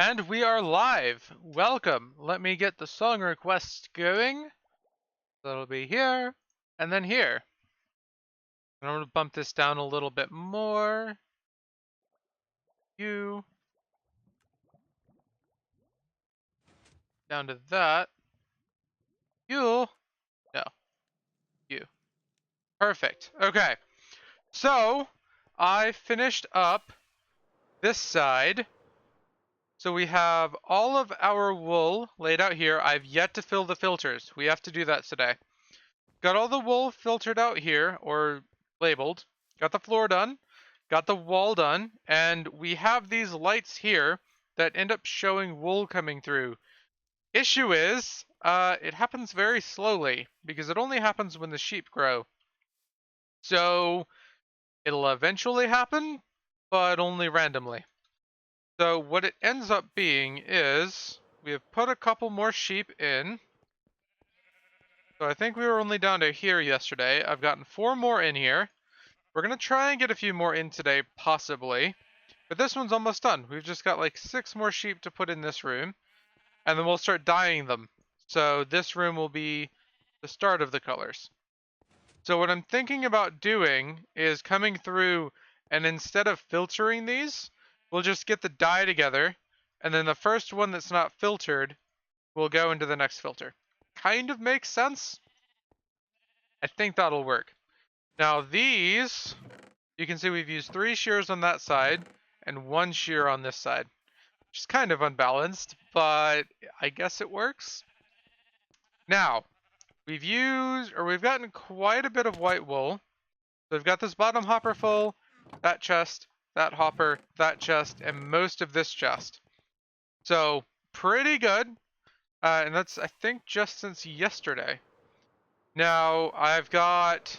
And we are live. Welcome. Let me get the song request going. That'll be here and then here. And I'm going to bump this down a little bit more. You. Down to that. You. No. You. Perfect. Okay. So, I finished up this side. So we have all of our wool laid out here. I've yet to fill the filters. We have to do that today. Got all the wool filtered out here, or labeled. Got the floor done. Got the wall done. And we have these lights here that end up showing wool coming through. Issue is, it happens very slowly, because it only happens when the sheep grow. So, it'll eventually happen, but only randomly. So what it ends up being is, we have put a couple more sheep in. So I think we were only down to here yesterday. I've gotten 4 more in here. We're going to try and get a few more in today, possibly. But this one's almost done. We've just got like 6 more sheep to put in this room. And then we'll start dyeing them. So this room will be the start of the colors. So what I'm thinking about doing is coming through and instead of filtering these, we'll just get the dye together. And then the first one that's not filtered will go into the next filter. Kind of makes sense. I think that'll work. Now these, you can see we've used 3 shears on that side and 1 shear on this side, which is kind of unbalanced, but I guess it works. Now, we've gotten quite a bit of white wool. So we've got this bottom hopper full, that chest, that hopper, that chest, and most of this chest. So pretty good. And that's, I think, just since yesterday. Now, I've got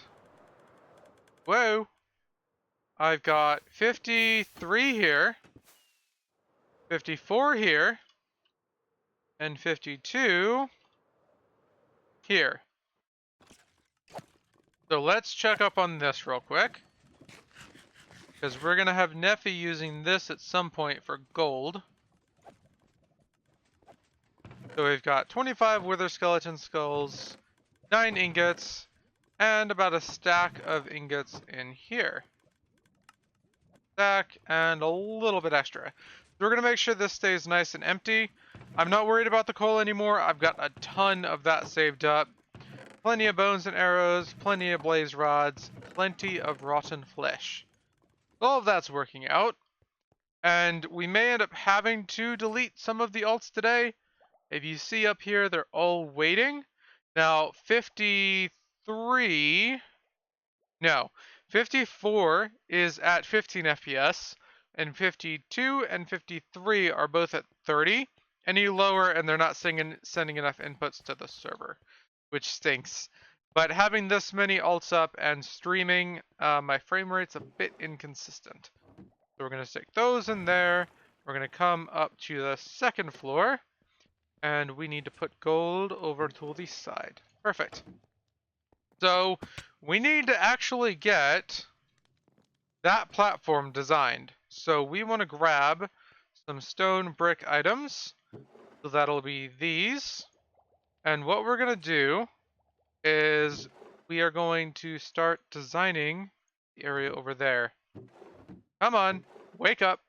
53 here, 54 here, and 52 here. So let's check up on this real quick, because we're going to have Neffy using this at some point for gold. So we've got 25 wither skeleton skulls, 9 ingots, and about a stack of ingots in here. Stack and a little bit extra. So we're going to make sure this stays nice and empty. I'm not worried about the coal anymore. I've got a ton of that saved up. Plenty of bones and arrows, plenty of blaze rods, plenty of rotten flesh. All of that's working out. And we may end up having to delete some of the alts today. If you see up here, they're all waiting. Now, 54 is at 15 FPS, and 52 and 53 are both at 30. Any lower, and they're not sending enough inputs to the server, which stinks. But having this many alts up and streaming, my frame rate's a bit inconsistent. So we're going to stick those in there. We're going to come up to the second floor. And we need to put gold over to the side. Perfect. So we need to actually get that platform designed. So we want to grab some stone brick items. So that'll be these. And what we're going to do is we are going to start designing the area over there. Come on, wake up.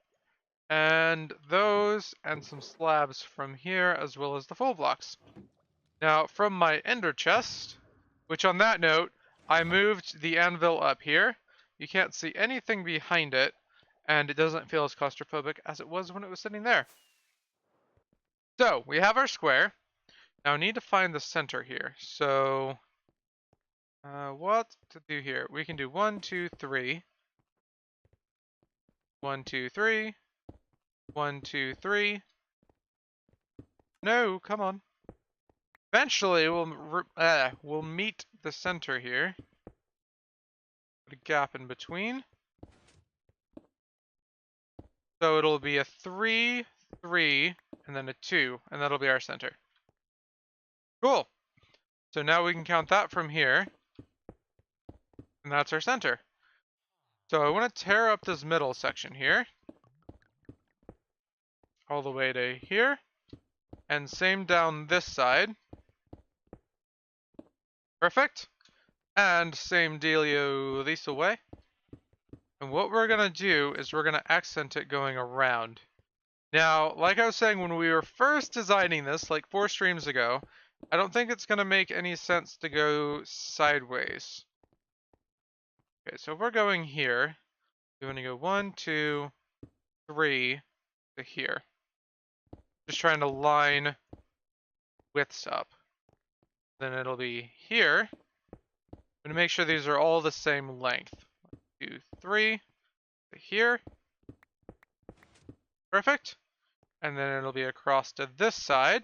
And those, and some slabs from here, as well as the full blocks. Now, from my ender chest, which on that note, I moved the anvil up here. You can't see anything behind it, and it doesn't feel as claustrophobic as it was when it was sitting there. So, we have our square. Now, I need to find the center here. So, what to do here? We can do 1, 2, 3. 1, 2, 3. 1, 2, 3. No, come on. Eventually, we'll meet the center here. Put a gap in between. So it'll be a 3, 3, and then a 2, and that'll be our center. Cool. So now we can count that from here. And that's our center. So I want to tear up this middle section here. all the way to here. And same down this side. Perfect. And same dealio this way. And what we're going to do is we're going to accent it going around. Now, like I was saying when we were first designing this, like 4 streams ago, I don't think it's going to make any sense to go sideways. Okay, so if we're going here, we're going to go 1, 2, 3 to here. Just trying to line widths up. Then it'll be here. I'm going to make sure these are all the same length. 1, 2, 3 to here. Perfect. And then it'll be across to this side,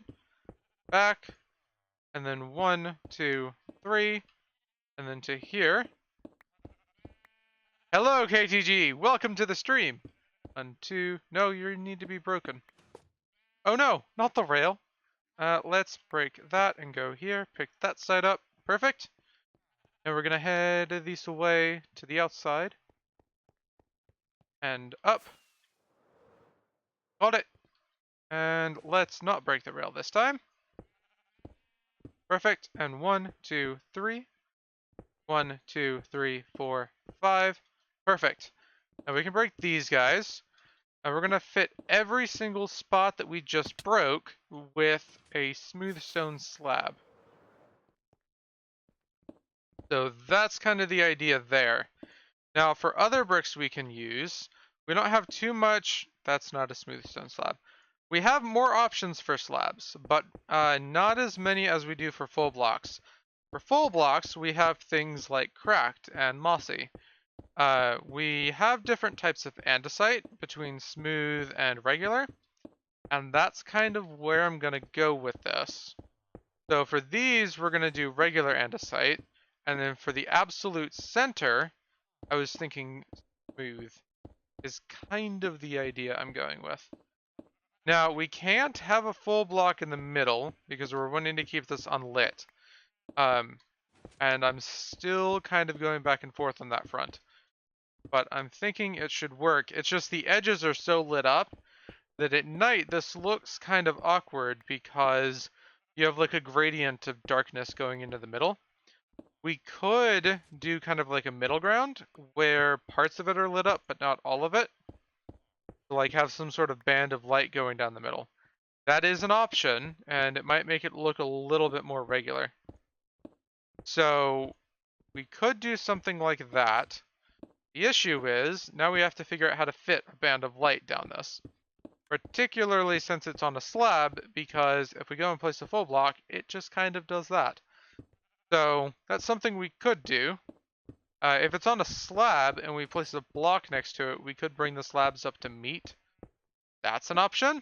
back, and then 1, 2, 3, and then to here. Hello, KTG. Welcome to the stream. 1, 2. No, you need to be broken. Oh no, not the rail. Let's break that and go here. Pick that side up. Perfect. And we're gonna head this way to the outside and up. Got it. And let's not break the rail this time. Perfect. And 1, 2, 3. 1, 2, 3, 4, 5. Perfect. Now we can break these guys. And we're going to fit every single spot that we just broke with a smooth stone slab. So that's kind of the idea there. Now for other bricks we can use, we don't have too much. That's not a smooth stone slab. We have more options for slabs, but not as many as we do for full blocks. For full blocks, we have things like cracked and mossy. We have different types of andesite between smooth and regular, and that's kind of where I'm going to go with this. So for these, we're going to do regular andesite, and then for the absolute center, I was thinking smooth is kind of the idea I'm going with. Now, we can't have a full block in the middle because we're wanting to keep this unlit. And I'm still kind of going back and forth on that front. But I'm thinking it should work. It's just the edges are so lit up that at night this looks kind of awkward because you have like a gradient of darkness going into the middle. We could do kind of like a middle ground where parts of it are lit up but not all of it. Like have some sort of band of light going down the middle. That is an option, and it might make it look a little bit more regular. So we could do something like that. The issue is, now we have to figure out how to fit a band of light down this. Particularly since it's on a slab, because if we go and place a full block, it just kind of does that. So that's something we could do. If it's on a slab and we place a block next to it, we could bring the slabs up to meet. That's an option.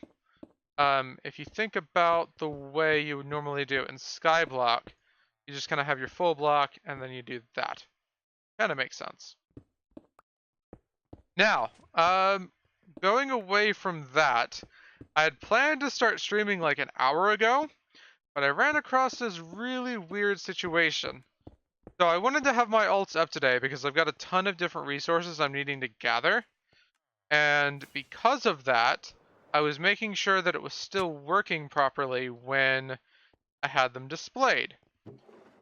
If you think about the way you would normally do it in Skyblock, you just kind of have your full block and then you do that. Kind of makes sense. Now, going away from that, I had planned to start streaming like an hour ago, but I ran across this really weird situation. So I wanted to have my alts up today because I've got a ton of different resources I'm needing to gather. And because of that, I was making sure that it was still working properly when I had them displayed.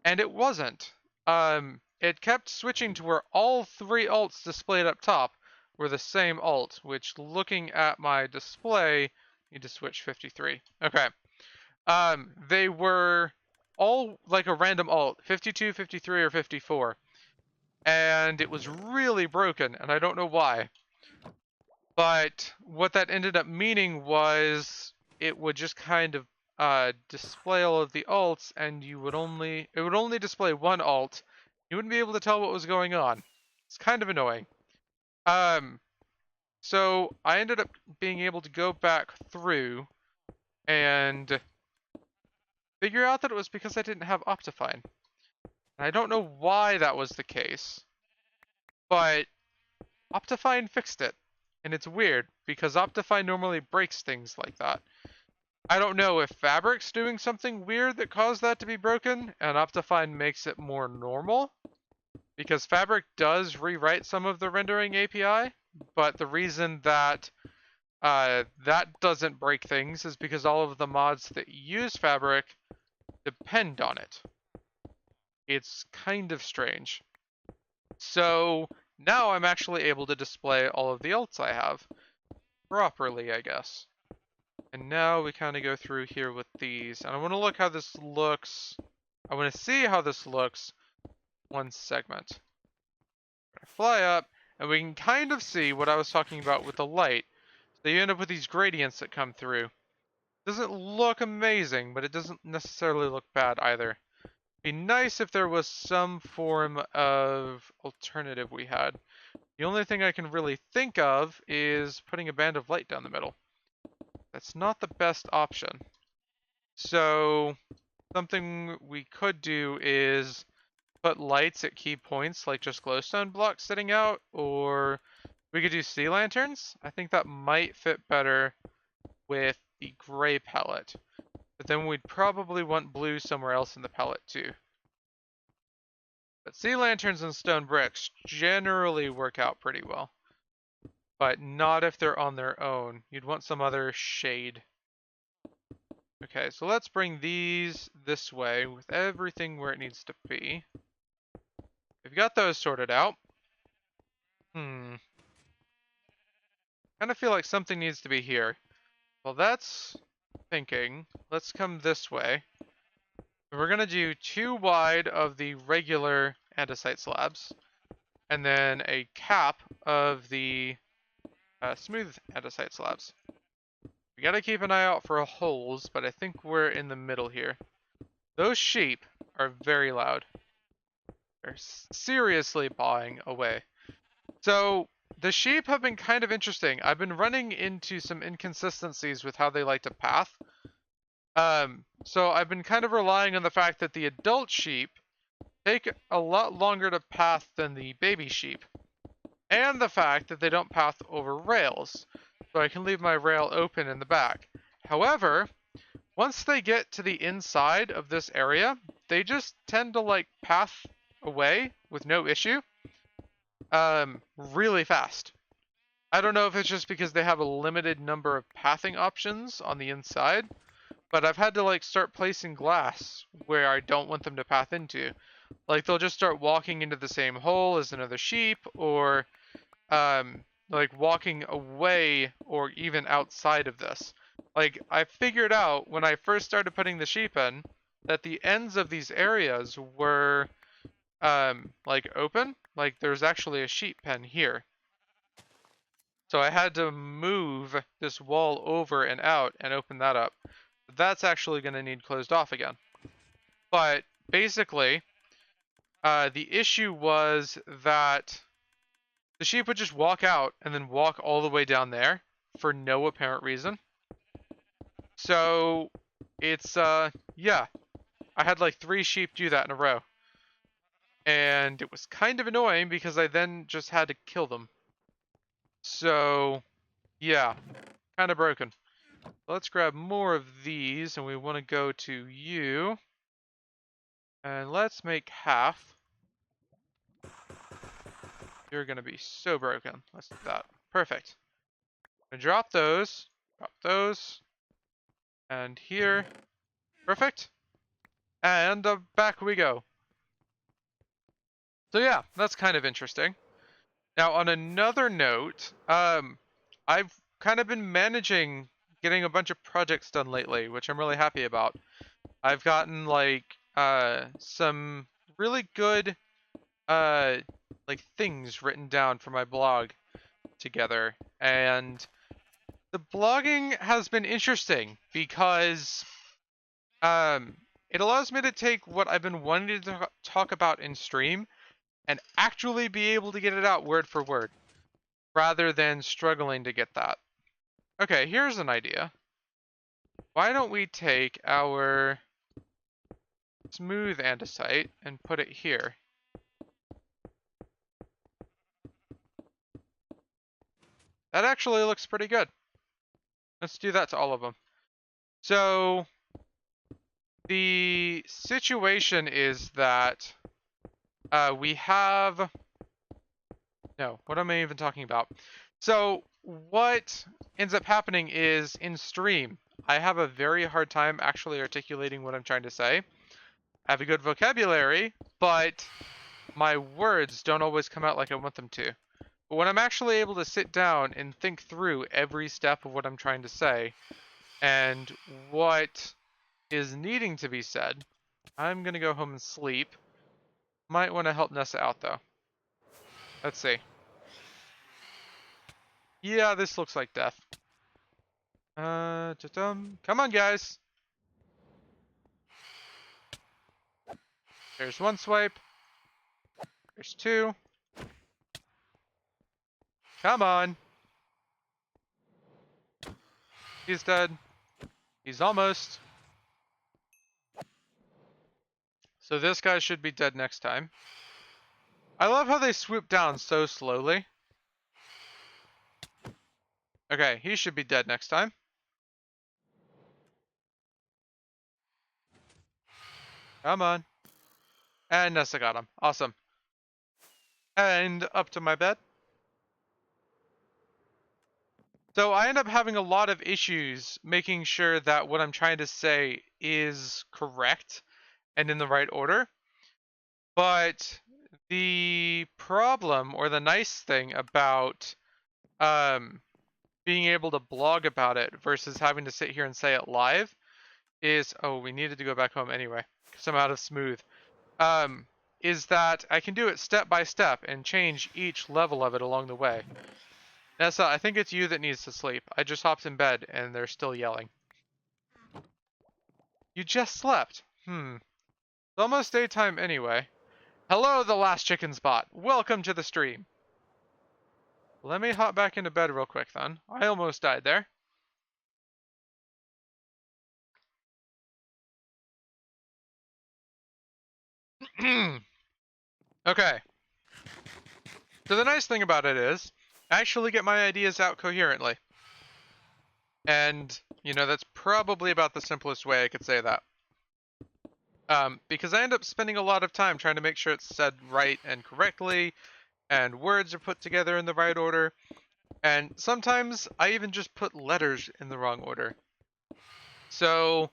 And it wasn't. It kept switching to where all 3 alts displayed up top were the same alt, which looking at my display, need to switch 53. Okay. They were all like a random alt, 52, 53, or 54. And it was really broken, and I don't know why. But what that ended up meaning was it would just kind of display all of the alts, and it would only display one alt. You wouldn't be able to tell what was going on. It's kind of annoying. So I ended up being able to go back through and figure out that it was because I didn't have Optifine. And I don't know why that was the case, but Optifine fixed it. And it's weird, because Optifine normally breaks things like that. I don't know if Fabric's doing something weird that caused that to be broken, and Optifine makes it more normal. Because Fabric does rewrite some of the rendering API, but the reason that that doesn't break things is because all of the mods that use fabric depend on it. It's kind of strange. So now I'm actually able to display all of the alts I have properly, I guess. And now we kind of go through here with these. And I want to look how this looks. I want to see how this looks one segment. Fly up, and we can kind of see what I was talking about with the light. So you end up with these gradients that come through. Doesn't look amazing, but it doesn't necessarily look bad either. Be nice if there was some form of alternative we had. The only thing I can really think of is putting a band of light down the middle. That's not the best option. So something we could do is put lights at key points, like just glowstone blocks sitting out, or we could do sea lanterns. I think that might fit better with the gray palette. But then we'd probably want blue somewhere else in the palette too. But sea lanterns and stone bricks generally work out pretty well. But not if they're on their own. You'd want some other shade. Okay, so let's bring these this way with everything where it needs to be. We've got those sorted out. Kind of feel like something needs to be here. Well, that's thinking. Let's come this way. We're going to do 2 wide of the regular andesite slabs, and then a cap of the smooth andesite slabs. We got to keep an eye out for holes, but I think we're in the middle here. Those sheep are very loud. They're seriously pawing away. So the sheep have been kind of interesting. I've been running into some inconsistencies with how they like to path. So I've been kind of relying on the fact that the adult sheep take a lot longer to path than the baby sheep. And the fact that they don't path over rails. So I can leave my rail open in the back. However, once they get to the inside of this area, they just tend to like path away with no issue. Really fast. I don't know if it's just because they have a limited number of pathing options on the inside, but I've had to like start placing glass where I don't want them to path into. Like they'll just start walking into the same hole as another sheep, or like walking away or even outside of this. Like I figured out when I first started putting the sheep in that the ends of these areas were like open. Like there's actually a sheep pen here. So I had to move this wall over and out and open that up. That's actually going to need closed off again. But basically, the issue was that the sheep would just walk out and then walk all the way down there for no apparent reason. So it's, yeah, I had like 3 sheep do that in a row. And it was kind of annoying because I then just had to kill them. So, yeah, kind of broken. Let's grab more of these, and we want to go to you. And let's make half. You're going to be so broken. Let's do that. Perfect. Drop those. Drop those. And here. Perfect. And back we go. So yeah, that's kind of interesting. Now, on another note, I've kind of been managing getting a bunch of projects done lately, which I'm really happy about. I've gotten like some really good like things written down for my blog together, and the blogging has been interesting because it allows me to take what I've been wanting to talk about in stream and actually be able to get it out word for word, rather than struggling to get that. Okay, here's an idea. Why don't we take our smooth andesite and put it here? That actually looks pretty good. Let's do that to all of them. So the situation is that we have... No, what am I even talking about? So what ends up happening is in stream, I have a very hard time actually articulating what I'm trying to say. I have a good vocabulary, but my words don't always come out like I want them to. But when I'm actually able to sit down and think through every step of what I'm trying to say and what is needing to be said, I'm going to go home and sleep. Might want to help Nessa out though. Let's see. Yeah, this looks like death. Come on, guys. There's one swipe. There's two. Come on. He's dead. He's almost. So this guy should be dead next time. I love how they swoop down so slowly. Okay, he should be dead next time. Come on. And Nessa got him. Awesome. And up to my bed. So I end up having a lot of issues making sure that what I'm trying to say is correct and in the right order. But the problem or the nice thing about being able to blog about it versus having to sit here and say it live is, oh, we needed to go back home anyway because I'm out of smooth. Is that I can do it step by step and change each level of it along the way. Nessa, I think it's you that needs to sleep. I just hopped in bed and they're still yelling. You just slept. It's almost daytime anyway. Hello, the last chicken spot. Welcome to the stream. Let me hop back into bed real quick then. I almost died there. Okay. So the nice thing about it is, I actually get my ideas out coherently. And, you know, that's probably about the simplest way I could say that. Because I end up spending a lot of time trying to make sure it's said right and correctly, and words are put together in the right order. And sometimes I even just put letters in the wrong order. So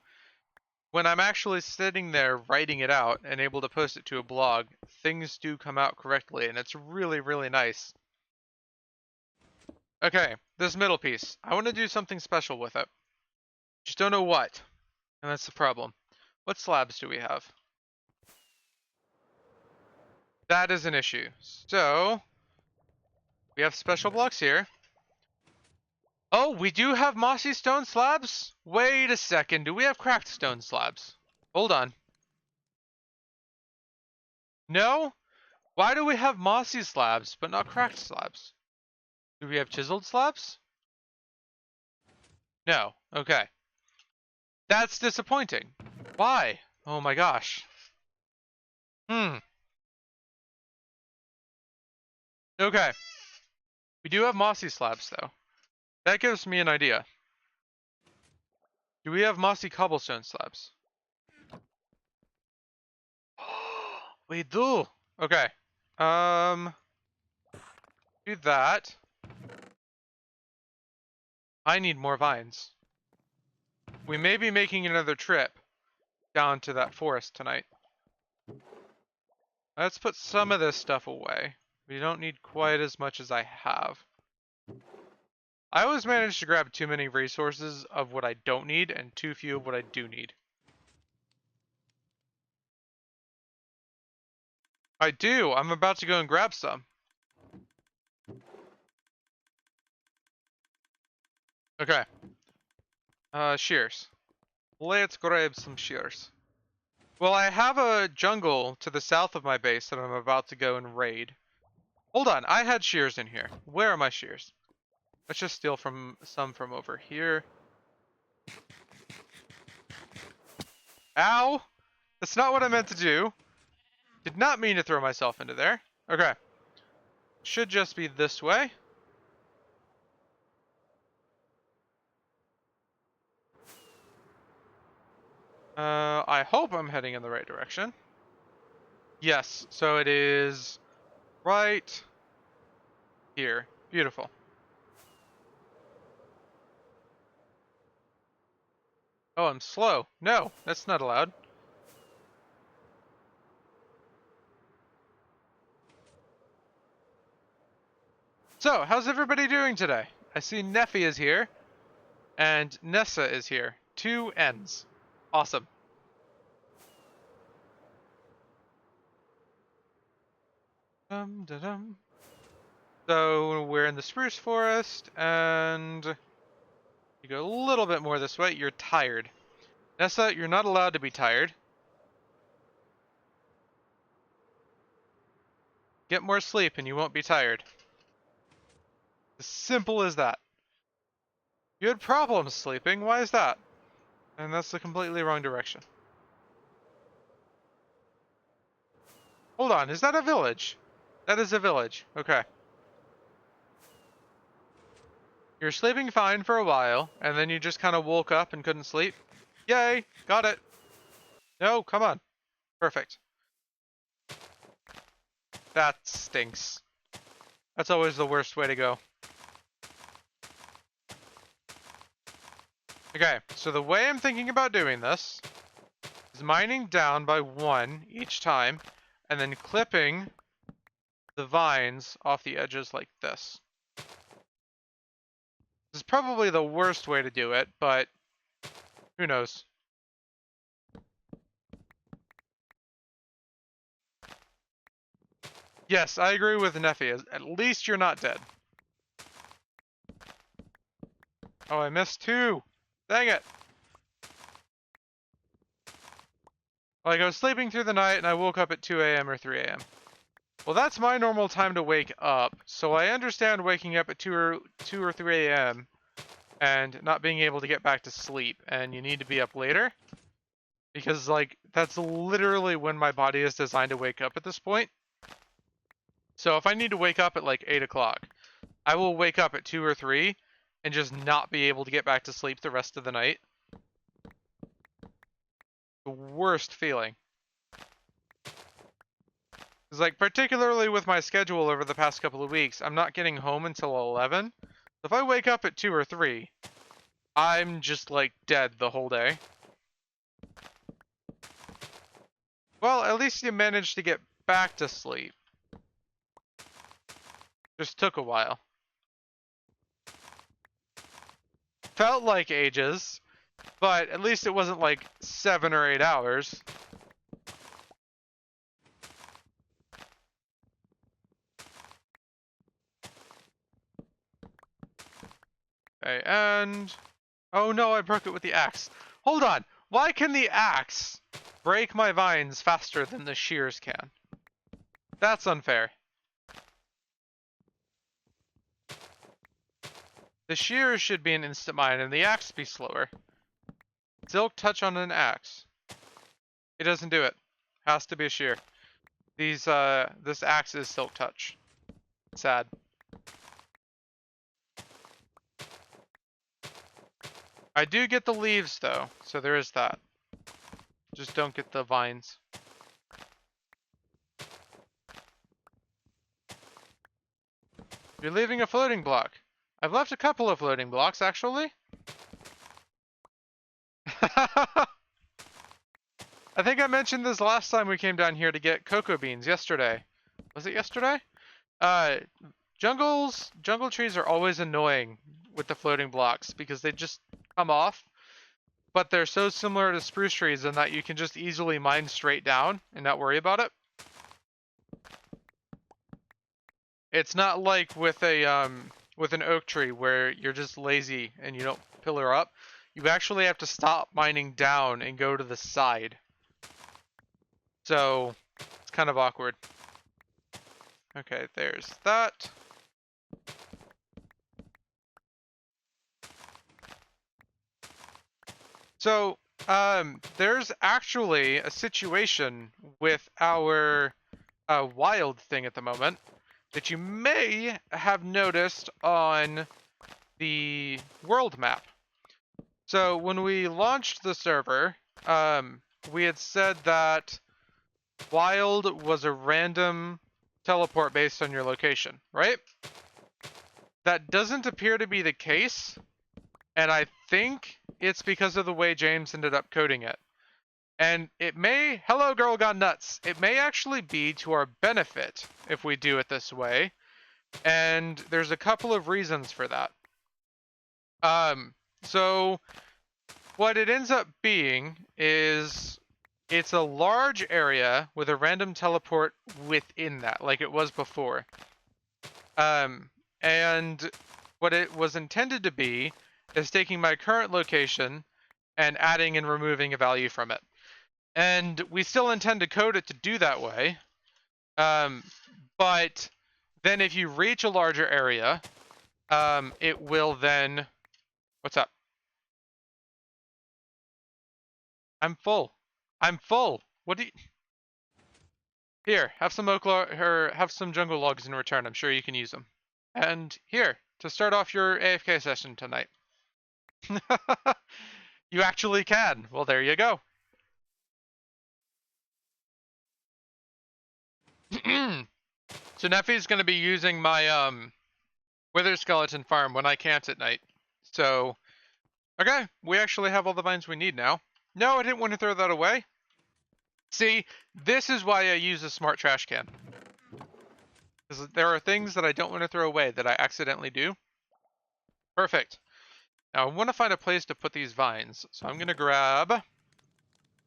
when I'm actually sitting there writing it out and able to post it to a blog, things do come out correctly, and it's really, really nice. Okay, this middle piece. I want to do something special with it. Just don't know what. And that's the problem. What slabs do we have? That is an issue. So, we have special blocks here. Oh, we do have mossy stone slabs? Wait a second, do we have cracked stone slabs? Hold on. No? Why do we have mossy slabs, but not cracked slabs? Do we have chiseled slabs? No. Okay. That's disappointing. Why? Oh my gosh. Okay. We do have mossy slabs, though. That gives me an idea. Do we have mossy cobblestone slabs? We do. Okay. Do that. I need more vines. We may be making another trip down to that forest tonight. Let's put some of this stuff away. We don't need quite as much as I have. I always manage to grab too many resources of what I don't need and too few of what I do need. I do. I'm about to go and grab some. Okay. Shears. Let's grab some shears. Well, I have a jungle to the south of my base that I'm about to go and raid. Hold on, I had shears in here. Where are my shears? Let's just steal some from over here. Ow! That's not what I meant to do. Did not mean to throw myself into there. Okay. Should just be this way. I hope I'm heading in the right direction. Yes, so it is right here. Beautiful. Oh, I'm slow. No, that's not allowed. So, how's everybody doing today? I see Neffy is here, and Nessa is here. 2 N's. Awesome. Dum. So, we're in the spruce forest, and you go a little bit more this way. You're tired. Nessa, you're not allowed to be tired. Get more sleep and you won't be tired. As simple as that. You had problems sleeping, why is that? And that's the completely wrong direction. Hold on, is that a village? That is a village, okay. You're sleeping fine for a while, and then you just kind of woke up and couldn't sleep. Yay, got it. No, come on. Perfect. That stinks. That's always the worst way to go. Okay, so the way I'm thinking about doing this is mining down by 1 each time, and then clipping the vines off the edges like this. This is probably the worst way to do it, but who knows? Yes, I agree with Neffy. At least you're not dead. Oh, I missed 2. Dang it. Like, I was sleeping through the night and I woke up at 2 a.m. or 3 a.m. Well, that's my normal time to wake up, so I understand waking up at 2 or 3 a.m. and not being able to get back to sleep, and you need to be up later. Because, like, that's literally when my body is designed to wake up at this point. So if I need to wake up at, like, 8 o'clock, I will wake up at 2 or 3 and just not be able to get back to sleep the rest of the night. The worst feeling. Because, like, particularly with my schedule over the past couple of weeks, I'm not getting home until 11. So if I wake up at 2 or 3, I'm just, like, dead the whole day. Well, at least you managed to get back to sleep. Just took a while. Felt like ages, but at least it wasn't like 7 or 8 hours. Okay, and... oh no, I broke it with the axe. Hold on! Why can the axe break my vines faster than the shears can? That's unfair. The shears should be an instant mine and the axe be slower. Silk touch on an axe. It doesn't do it. Has to be a shear. This axe is silk touch. Sad. I do get the leaves though, so there is that. Just don't get the vines. You're leaving a floating block. I've left a couple of floating blocks, actually. I think I mentioned this last time we came down here to get cocoa beans yesterday. Was it yesterday? Uh, jungle trees are always annoying with the floating blocks because they just come off. But they're so similar to spruce trees in that you can just easily mine straight down and not worry about it. It's not like with an oak tree where you're just lazy and you don't pillar up. You actually have to stop mining down and go to the side. So it's kind of awkward. Okay, there's that. So there's actually a situation with our wild thing at the moment that you may have noticed on the world map. So when we launched the server, we had said that wild was a random teleport based on your location, right? That doesn't appear to be the case, and I think it's because of the way James ended up coding it. And it may, hello girl gone nuts, it may actually be to our benefit if we do it this way. And there's a couple of reasons for that. So what it ends up being is it's a large area with a random teleport within that, like it was before. And what it was intended to be is taking my current location and adding and removing a value from it. And we still intend to code it to do that way. But then if you reach a larger area, it will then... What's up? I'm full. I'm full. What do you... Here, have some oak or have some jungle logs in return. I'm sure you can use them. And here, to start off your AFK session tonight. You actually can. Well, there you go. So Neffy's going to be using my wither skeleton farm when I can't at night. So, okay, we actually have all the vines we need now. No, I didn't want to throw that away. See, this is why I use a smart trash can. Because there are things that I don't want to throw away that I accidentally do. Perfect. Now I want to find a place to put these vines. So I'm going to grab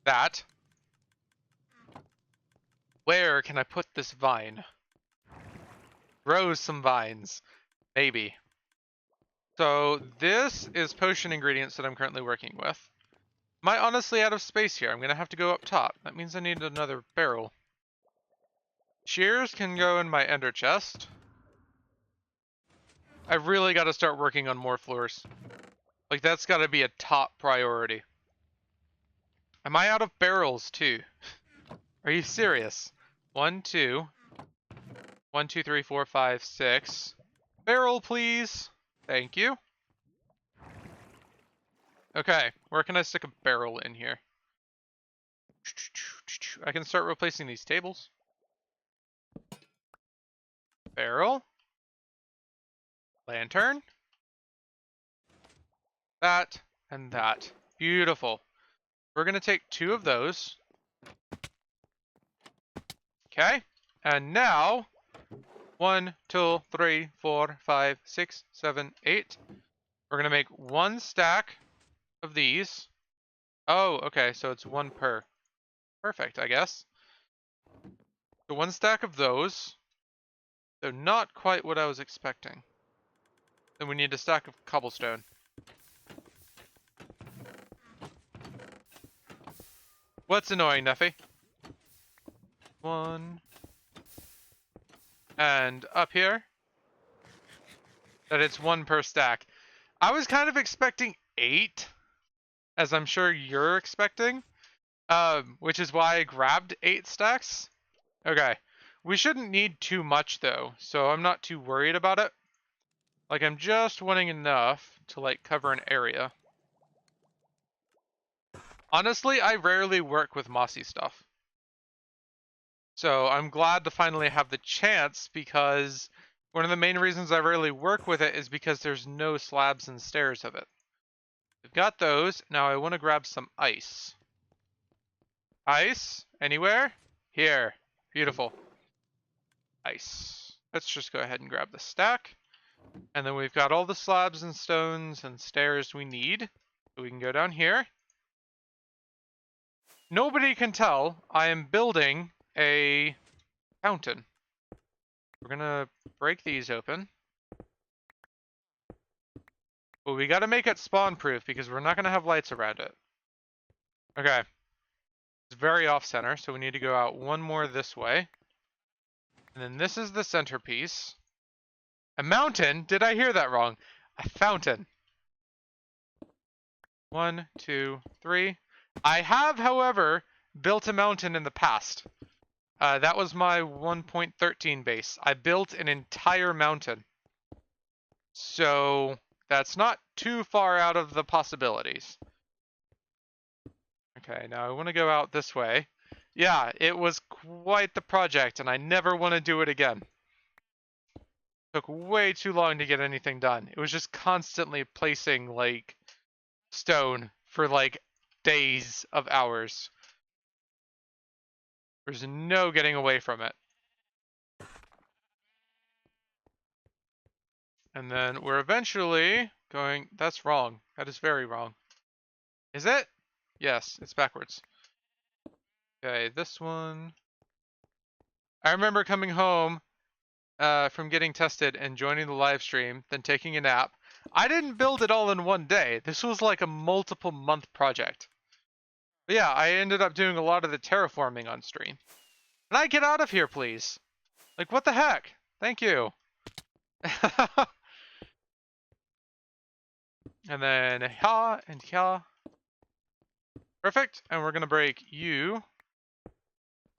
that. Where can I put this vine? Grow some vines. Maybe. So this is potion ingredients that I'm currently working with. Am I honestly out of space here? I'm going to have to go up top. That means I need another barrel. Shears can go in my ender chest. I really got to start working on more floors. Like, that's got to be a top priority. Am I out of barrels, too? Are you serious? 1, 2. 1, 2, 3, 4, 5, 6. Barrel, please. Thank you. Okay, where can I stick a barrel in here? I can start replacing these tables. Barrel. Lantern. That and that. Beautiful. We're going to take 2 of those. Okay. And now, 1, 2, 3, 4, 5, 6, 7, 8. We're going to make 1 stack of these. Oh, okay, so it's 1 per. Perfect, I guess. So 1 stack of those. So not quite what I was expecting. Then we need a stack of cobblestone. What's annoying, Neffy? 1. And up here, that it's 1 per stack. I was kind of expecting 8, as I'm sure you're expecting, which is why I grabbed 8 stacks. Okay, we shouldn't need too much though, so I'm not too worried about it. Like, I'm just wanting enough to, like, cover an area. Honestly, I rarely work with mossy stuff. So I'm glad to finally have the chance, because one of the main reasons I rarely work with it is because there's no slabs and stairs of it. We've got those. Now I want to grab some ice. Ice? Anywhere? Here. Beautiful. Ice. Let's just go ahead and grab the stack. And then we've got all the slabs and stones and stairs we need. So we can go down here. Nobody can tell I am building a fountain. We're gonna break these open. But we gotta make it spawn proof because we're not gonna have lights around it. Okay. It's very off center, so we need to go out 1 more this way. And then this is the centerpiece. A mountain? Did I hear that wrong? A fountain. 1, 2, 3. I have, however, built a mountain in the past. That was my 1.13 base. I built an entire mountain. So that's not too far out of the possibilities. Okay, now I want to go out this way. Yeah, it was quite the project, and I never want to do it again. Took way too long to get anything done. It was just constantly placing, like, stone for like days of hours. There's no getting away from it. And then we're eventually going... That's wrong. That is very wrong. Is it? Yes, it's backwards. Okay, this one. I remember coming home from getting tested and joining the live stream, then taking a nap. I didn't build it all in one day. This was like a multiple month project. But yeah, I ended up doing a lot of the terraforming on stream. Can I get out of here, please? Like, what the heck? Thank you. And then ha and ha. Perfect. And we're going to break you.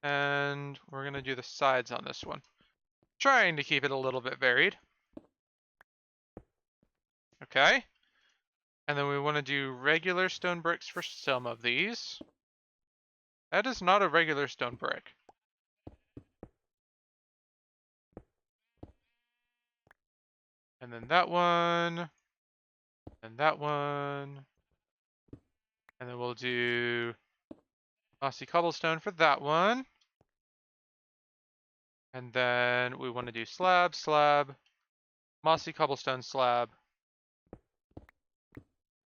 And we're going to do the sides on this one. Trying to keep it a little bit varied. Okay. And then we want to do regular stone bricks for some of these. That is not a regular stone brick. And then that one. And that one. And then we'll do mossy cobblestone for that one. And then we want to do slab, slab, mossy cobblestone slab.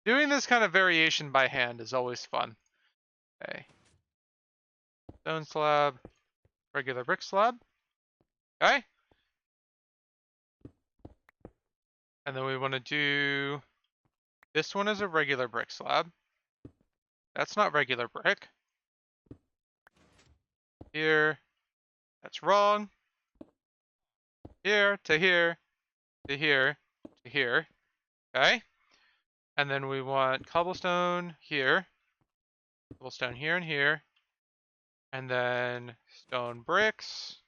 Doing this kind of variation by hand is always fun. Okay. Stone slab, regular brick slab. Okay. And then we want to do... This one is a regular brick slab. That's not regular brick. Here. That's wrong. Here, to here, to here, to here. Okay. And then we want cobblestone here. Cobblestone here and here. And then stone bricks.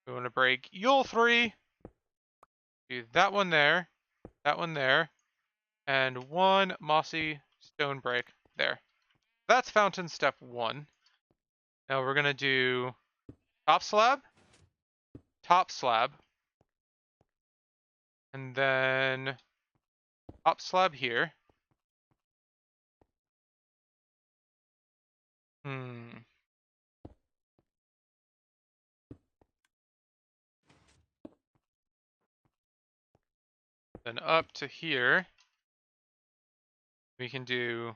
We want to break Yule 3. Do that one there. That one there. And one mossy stone brick there. That's fountain step 1. Now we're going to do top slab. Top slab. And then top slab here. Then up to here. We can do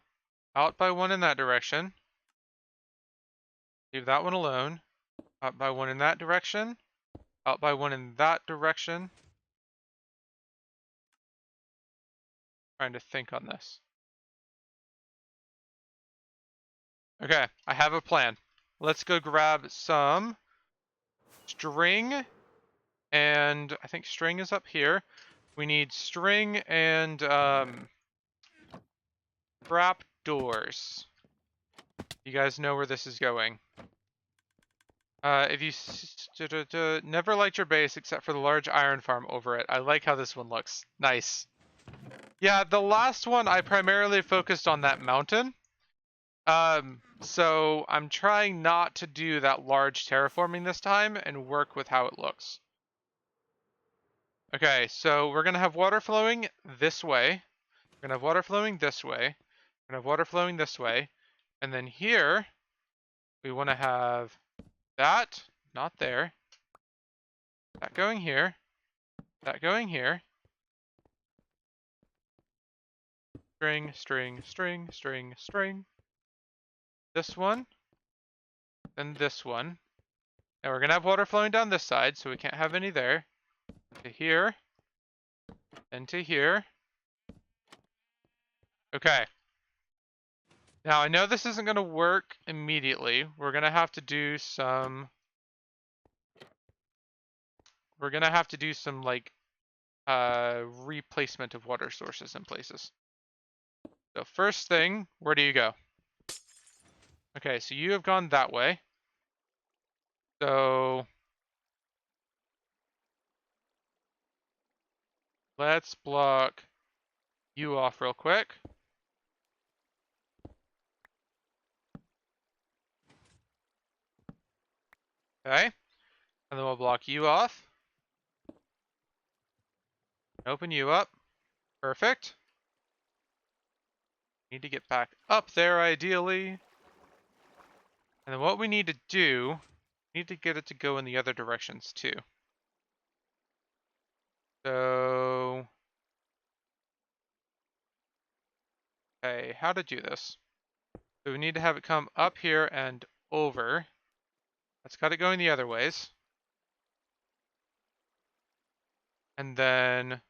out by 1 in that direction. Leave that one alone. Out by 1 in that direction. Out by 1 in that direction. Trying to think on this. Okay, I have a plan. Let's go grab some string, and I think string is up here. We need string and trap doors. You guys know where this is going. If you never liked your base except for the large iron farm over it. I like how this one looks. Nice. Yeah, the last one I primarily focused on that mountain. So I'm trying not to do that large terraforming this time and work with how it looks. Okay, so we're gonna have water flowing this way. We're gonna have water flowing this way. We're gonna have water flowing this way. And then here, we wanna have that, not there. That going here. That going here. String, string, string, string, string. This one. Then this one. And we're gonna have water flowing down this side, so we can't have any there. To here. And to here. Okay. Now, I know this isn't going to work immediately. We're going to have to do some... We're going to have to do some, like, replacement of water sources in places. So first thing, where do you go? Okay, so you have gone that way. So... let's block you off real quick. Okay. And then we'll block you off. Open you up. Perfect. Need to get back up there, ideally. And then what we need to do, we need to get it to go in the other directions, too. So... Okay, how to do this. So we need to have it come up here and over. That's got it going the other ways. And then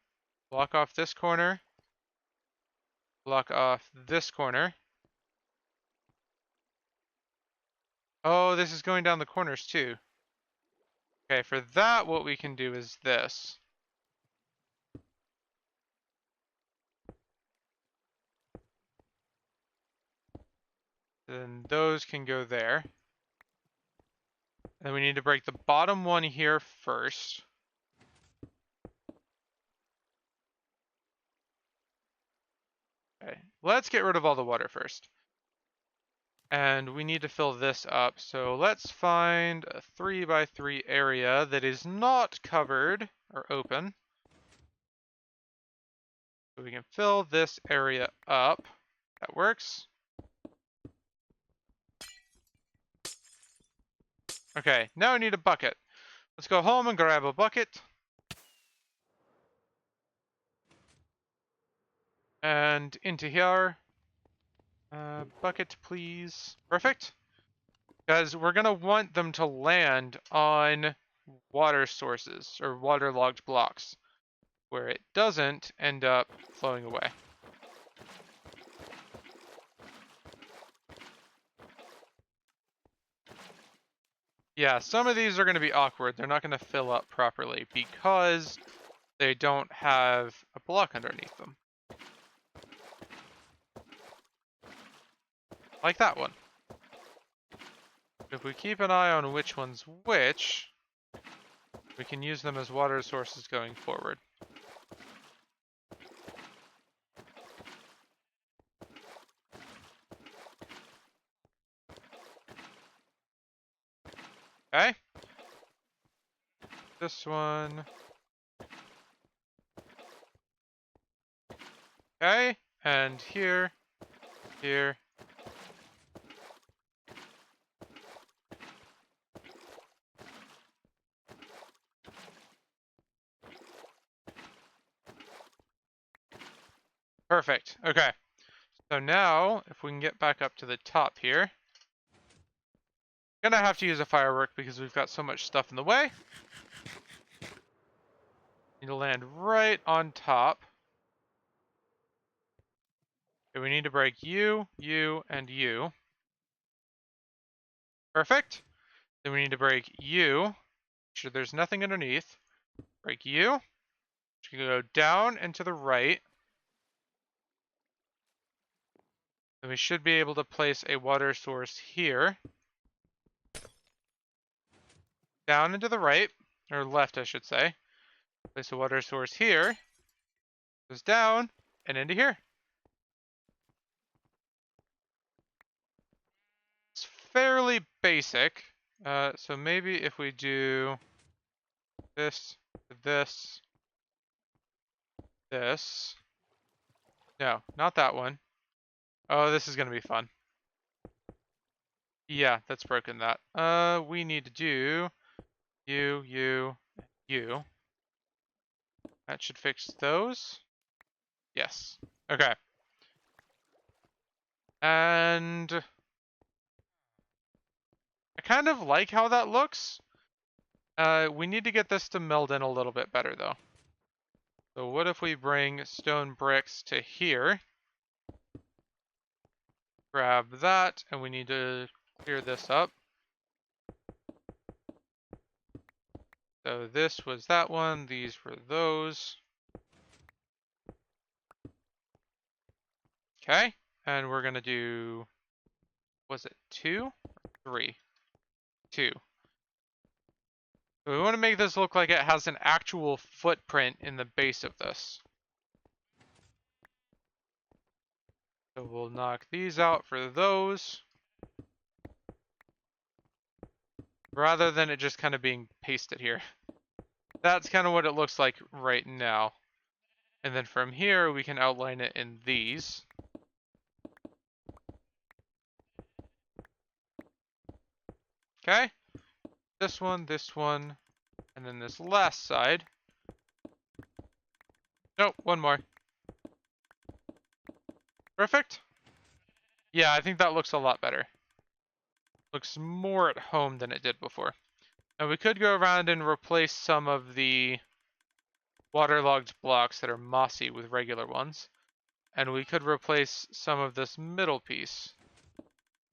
block off this corner. Block off this corner. Oh, this is going down the corners too. Okay, for that, what we can do is this. Then those can go there. And we need to break the bottom one here first. Okay, let's get rid of all the water first. And we need to fill this up. So let's find a 3x3 area that is not covered or open. So we can fill this area up. That works. Okay, now I need a bucket. Let's go home and grab a bucket. And into here. Bucket, please. Perfect. Because we're going to want them to land on water sources or waterlogged blocks where it doesn't end up flowing away. Yeah, some of these are going to be awkward. They're not going to fill up properly because they don't have a block underneath them. Like that one. If we keep an eye on which one's which, we can use them as water sources going forward. Okay. This one. Okay. And here. Here. Perfect. Okay. So now, if we can get back up to the top here. Gonna have to use a firework because we've got so much stuff in the way. Need to land right on top. Okay, we need to break you, you, and you. Perfect. Then we need to break you. Make sure there's nothing underneath. Break you. Which can go down and to the right. Then we should be able to place a water source here. Down and to the right. Or left, I should say. Place a water source here. Goes down and into here. It's fairly basic. So maybe if we do this, this, this. No, not that one. Oh, this is gonna be fun. Yeah, that's broken that. We need to do you, you, you. That should fix those. Yes. Okay. And I kind of like how that looks. We need to get this to meld in a little bit better though. So what if we bring stone bricks to here? Grab that, and we need to clear this up. So this was that one, these were those. Okay, and we're gonna do, was it 2 or 3? 2. So we want to make this look like it has an actual footprint in the base of this. So we'll knock these out for those. Rather than it just kind of being pasted here. That's kind of what it looks like right now. And then from here, we can outline it in these. Okay. This one, and then this last side. Nope, one more. Perfect. Yeah, I think that looks a lot better. Looks more at home than it did before. Now we could go around and replace some of the waterlogged blocks that are mossy with regular ones. And we could replace some of this middle piece.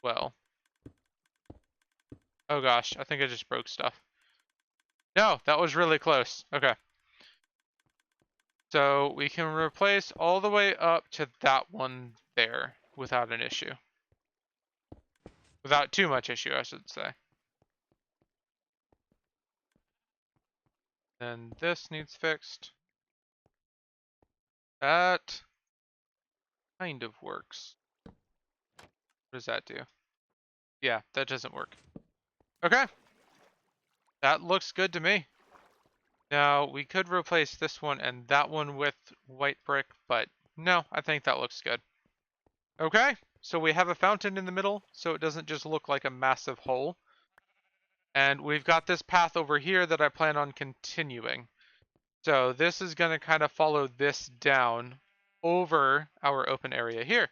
Well. Oh gosh, I think I just broke stuff. No, that was really close. Okay. So we can replace all the way up to that one there without an issue. Without too much issue, I should say. Then this needs fixed. That kind of works. What does that do? Yeah, that doesn't work. Okay. That looks good to me. Now, we could replace this one and that one with white brick, but no, I think that looks good. Okay, so we have a fountain in the middle, so it doesn't just look like a massive hole. And we've got this path over here that I plan on continuing. So this is going to kind of follow this down over our open area here.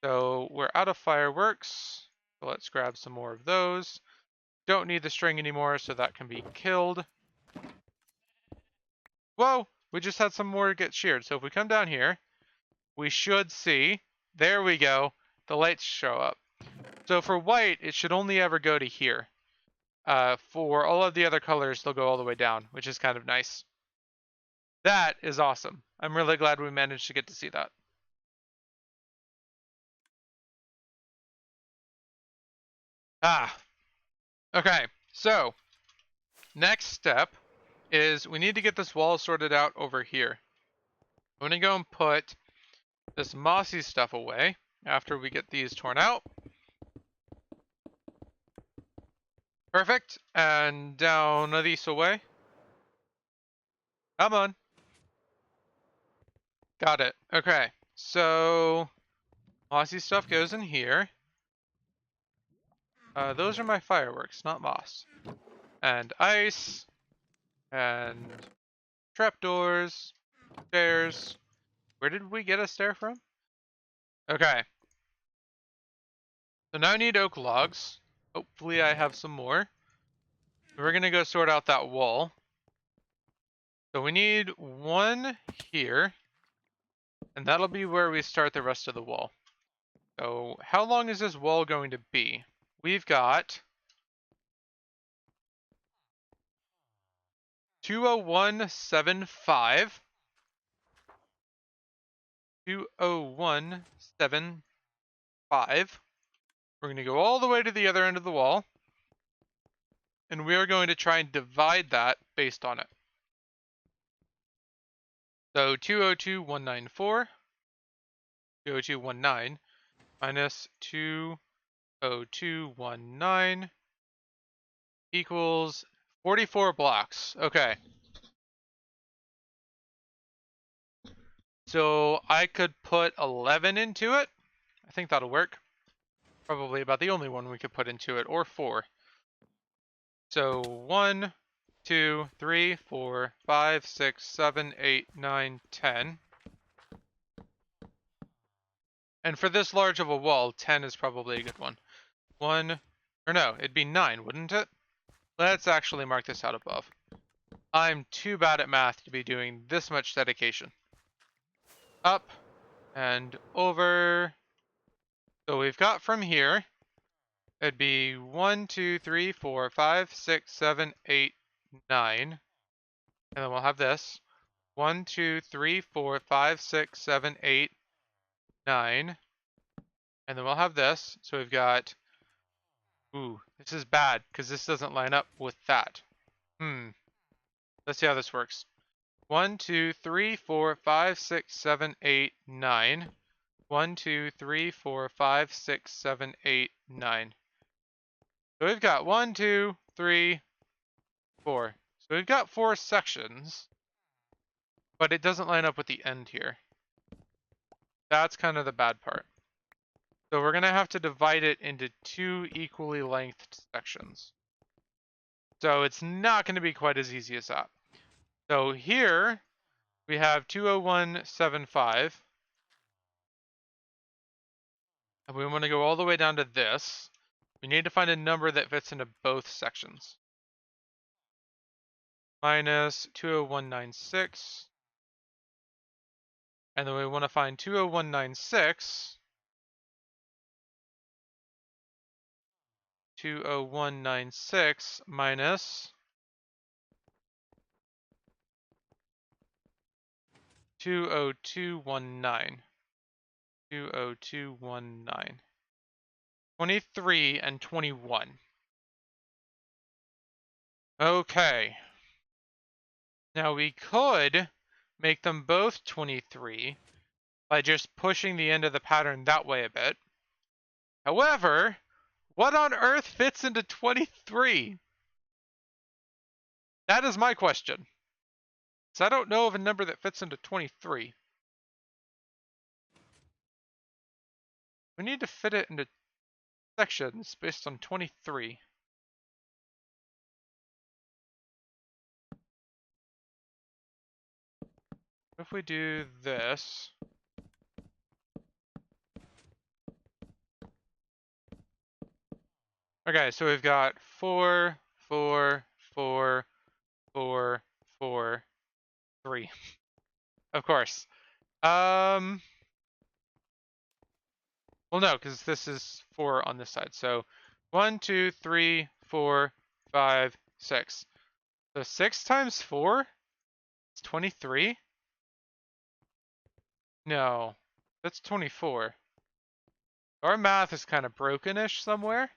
So we're out of fireworks. So let's grab some more of those. Don't need the string anymore, so that can be killed. Whoa, we just had some more get sheared. So if we come down here, we should see, there we go, the lights show up. So for white, it should only ever go to here. For all of the other colors, they'll go all the way down, which is kind of nice. That is awesome. I'm really glad we managed to get to see that. Ah, okay. So, next step is we need to get this wall sorted out over here. I'm going to go and put this mossy stuff away after we get these torn out. Perfect. And down these away. Come on. Got it. Okay. So, mossy stuff goes in here. Those are my fireworks, not moss. And ice. And trapdoors. Stairs. Where did we get a stair from? Okay. So now I need oak logs. Hopefully I have some more. We're going to go sort out that wall. So we need one here. And that'll be where we start the rest of the wall. So how long is this wall going to be? We've got 20175. 20175. We're going to go all the way to the other end of the wall. And we are going to try and divide that based on it. So 202,194, 202,19 minus 202,19 equals 44 blocks. Okay. So I could put 11 into it. I think that'll work. Probably about the only one we could put into it, or 4. So 1, 2, 3, 4, 5, 6, 7, 8, 9, 10. And for this large of a wall, 10 is probably a good one. 1, or no, it'd be 9, wouldn't it? Let's actually mark this out above. I'm too bad at math to be doing this much dedication. Up and over. So we've got from here, it'd be 1, 2, 3, 4, 5, 6, 7, 8, 9. And then we'll have this. 1, 2, 3, 4, 5, 6, 7, 8, 9. And then we'll have this. So we've got, ooh, this is bad because this doesn't line up with that. Let's see how this works. 1, 2, 3, 4, 5, 6, 7, 8, 9. 1, 2, 3, 4, 5, 6, 7, 8, 9. So we've got 1, 2, 3, 4. So we've got 4 sections, but it doesn't line up with the end here. That's kind of the bad part. So we're going to have to divide it into 2 equally lengthed sections. So it's not going to be quite as easy as that. So here we have 20175. And we want to go all the way down to this. We need to find a number that fits into both sections. Minus 20196. And then we want to find 20196. 20196 minus 20219. 20219. 23 and 21. Okay. Now we could make them both 23 by just pushing the end of the pattern that way a bit. However, what on earth fits into 23? That is my question. Because I don't know of a number that fits into 23. We need to fit it into sections based on 23. If we do this, okay, so we've got 4, 4, 4, 4, 4, 3. Of course. Well, no, because this is 4 on this side. So 1, 2, 3, 4, 5, 6. So 6 times 4 is 23? No, that's 24. Our math is kind of broken-ish somewhere.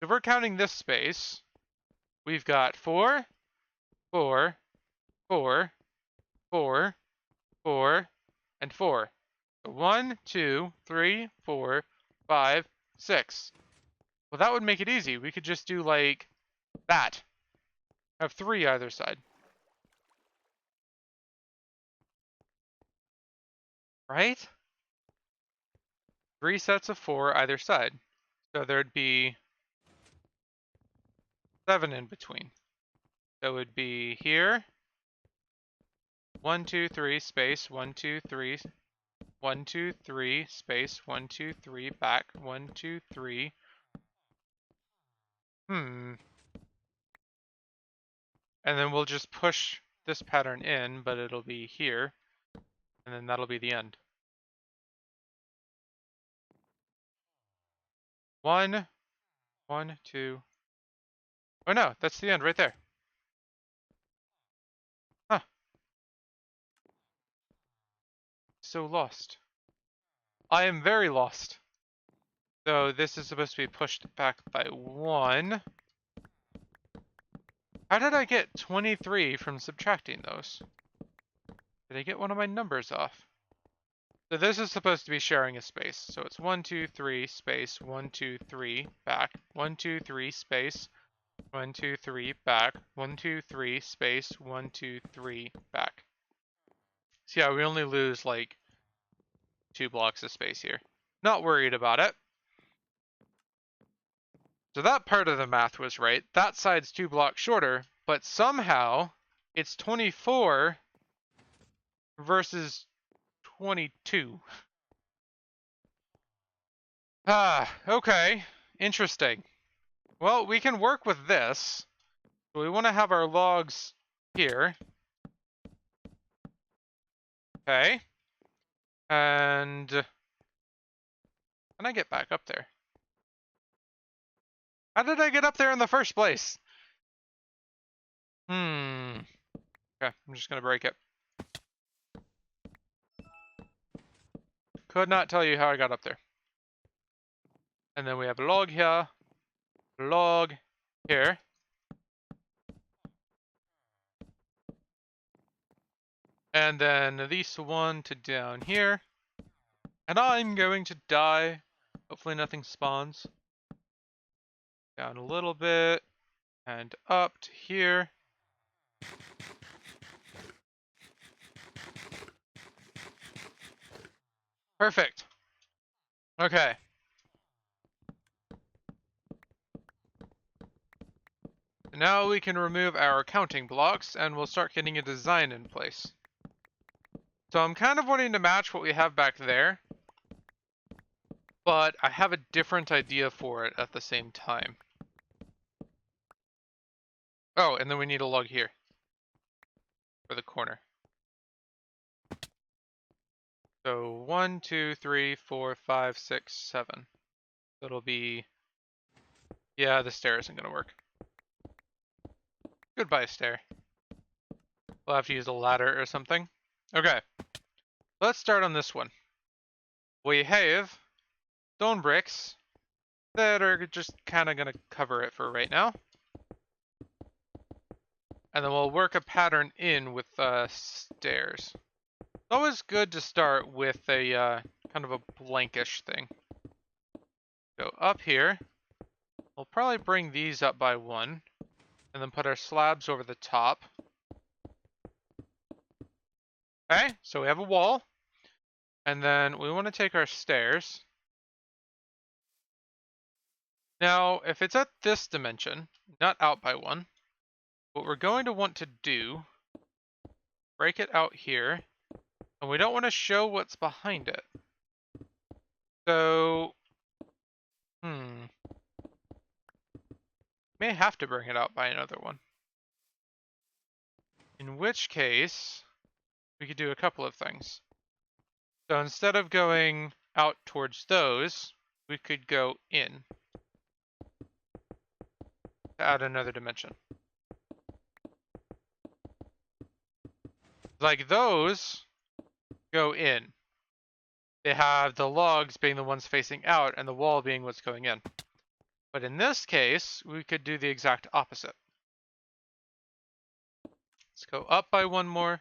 If we're counting this space, we've got 4, 4, 4, 4, 4, and 4. So 1, 2, 3, 4, 5, 6. Well, that would make it easy. We could just do like that. Have 3 either side. Right? 3 sets of 4 either side. So there'd be 7 in between. So it would be here. 1, 2, 3, space, 1, 2, 3, 1, 2, 3, space, 1, 2, 3, back, 1, 2, 3. And then we'll just push this pattern in, but it'll be here. And then that'll be the end. 1, 1, 2. Oh no, that's the end right there. Huh. So lost. I am very lost. So this is supposed to be pushed back by 1. How did I get 23 from subtracting those? Did I get one of my numbers off? So this is supposed to be sharing a space. So it's 1, 2, 3, space, 1, 2, 3, back, 1, 2, 3, space, 1, 2, 3, back, 1, 2, 3, space, 1, 2, 3, back. So yeah, we only lose like 2 blocks of space here. Not worried about it. So that part of the math was right. That side's 2 blocks shorter, but somehow it's 24 versus 22. Okay. Interesting. Well, we can work with this. So we want to have our logs here. Okay. And can I get back up there? How did I get up there in the first place? Okay, I'm just gonna break it. Could not tell you how I got up there. And then we have a log here, log here. And then this one to down here. And I'm going to die. Hopefully nothing spawns. Down a little bit. And up to here. Perfect. Okay. Now we can remove our counting blocks and we'll start getting a design in place. So I'm kind of wanting to match what we have back there, but I have a different idea for it at the same time. Oh, and then we need a log here for the corner. So 1, 2, 3, 4, 5, 6, 7. It'll be... Yeah, the stair isn't going to work. Goodbye, stair. We'll have to use a ladder or something. Okay, let's start on this one. We have stone bricks that are just kind of going to cover it for right now. And then we'll work a pattern in with stairs. It's always good to start with a kind of a blankish thing. Go up here. We'll probably bring these up by 1. And then put our slabs over the top. Okay, so we have a wall. And then we want to take our stairs. Now, if it's at this dimension, not out by 1, what we're going to want to do, break it out here. And we don't want to show what's behind it. So, may have to bring it out by another one. In which case, we could do a couple of things. So instead of going out towards those, we could go in to add another dimension. Like those go in. They have the logs being the ones facing out and the wall being what's going in. But in this case, we could do the exact opposite. Let's go up by 1 more.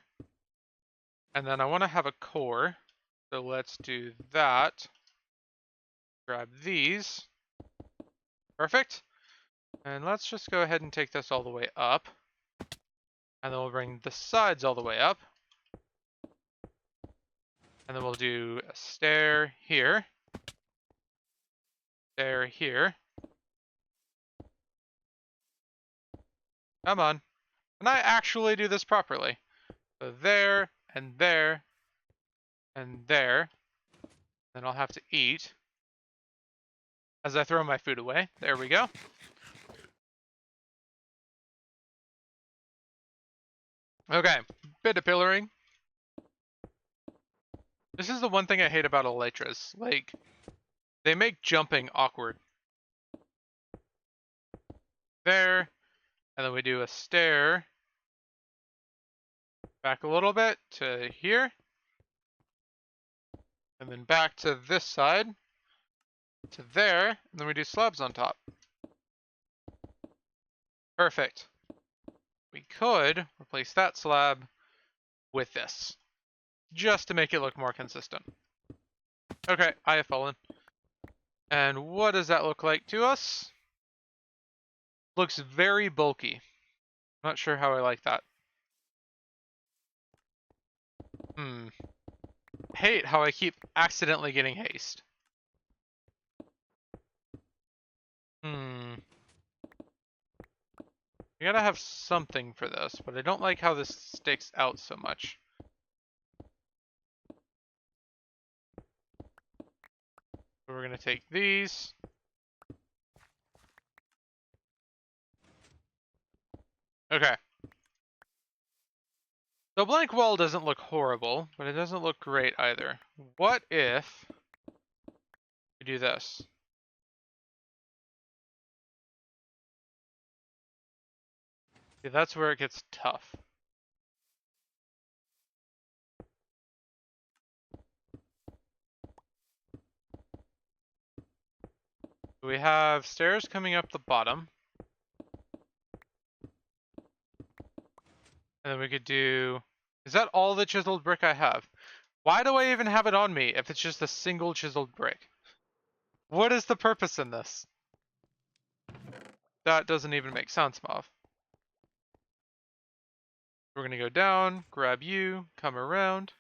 And then I want to have a core. So let's do that. Grab these. Perfect. And let's just go ahead and take this all the way up. And then we'll bring the sides all the way up. And then we'll do a stair here. Stair here. Come on. Can I actually do this properly? So there, and there, and there. Then I'll have to eat as I throw my food away. There we go. Okay, bit of pillaring. This is the one thing I hate about elytras. Like, they make jumping awkward. There, and then we do a stair. Back a little bit to here. And then back to this side. To there, and then we do slabs on top. Perfect. We could replace that slab with this, just to make it look more consistent. Okay, I have fallen. And what does that look like to us? Looks very bulky. Not sure how I like that. Hate how I keep accidentally getting haste. We gotta have something for this, but I don't like how this sticks out so much. So we're gonna take these. Okay. The blank wall doesn't look horrible, but it doesn't look great either. What if we do this? See, that's where it gets tough. We have stairs coming up the bottom. And then we could do... Is that all the chiseled brick I have? Why do I even have it on me if it's just a single chiseled brick? What is the purpose in this? That doesn't even make sense, Mauve. We're gonna go down, grab you, come around.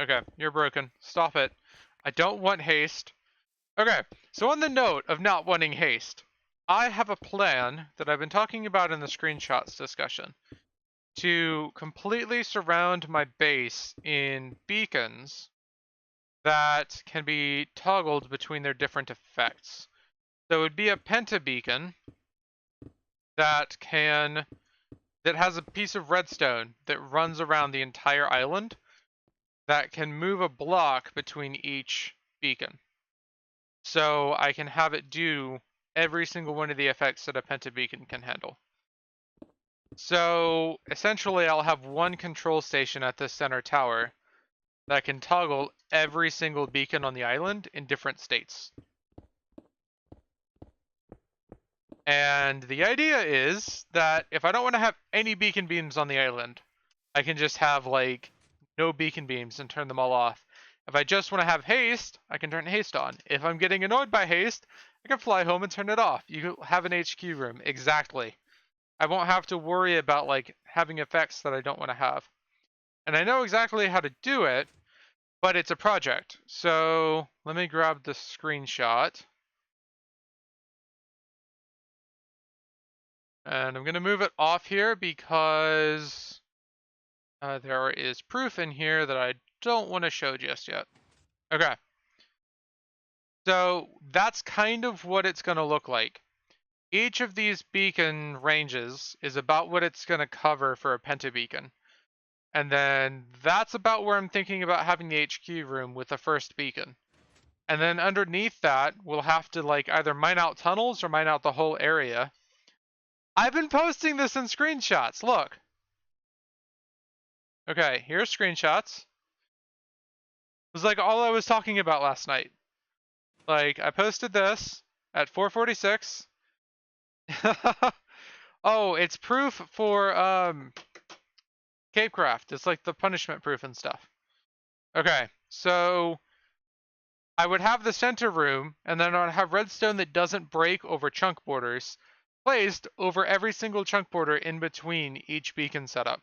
Okay, you're broken. Stop it. I don't want haste. Okay, so on the note of not wanting haste, I have a plan that I've been talking about in the screenshots discussion to completely surround my base in beacons that can be toggled between their different effects. So it would be a penta beacon that has a piece of redstone that runs around the entire island that can move a block between each beacon. So I can have it do every single one of the effects that a pentabeacon can handle. So essentially I'll have one control station at this center tower that can toggle every single beacon on the island in different states. And the idea is that if I don't want to have any beacon beams on the island, I can just have like no beacon beams and turn them all off. If I just want to have haste, I can turn haste on. If I'm getting annoyed by haste, I can fly home and turn it off. You have an HQ room. Exactly. I won't have to worry about like having effects that I don't want to have. And I know exactly how to do it, but it's a project. So let me grab the screenshot. And I'm going to move it off here because there is proof in here that I don't want to show just yet. Okay. So that's kind of what it's going to look like. Each of these beacon ranges is about what it's going to cover for a pentabeacon. And then that's about where I'm thinking about having the HQ room with the first beacon. And then underneath that, we'll have to like either mine out tunnels or mine out the whole area. I've been posting this in screenshots. Look. Okay, here's screenshots. It was like all I was talking about last night. Like, I posted this at 4:46. Oh, it's proof for CapeCraft. It's like the punishment proof and stuff. Okay, so I would have the center room, and then I would have redstone that doesn't break over chunk borders placed over every single chunk border in between each beacon setup.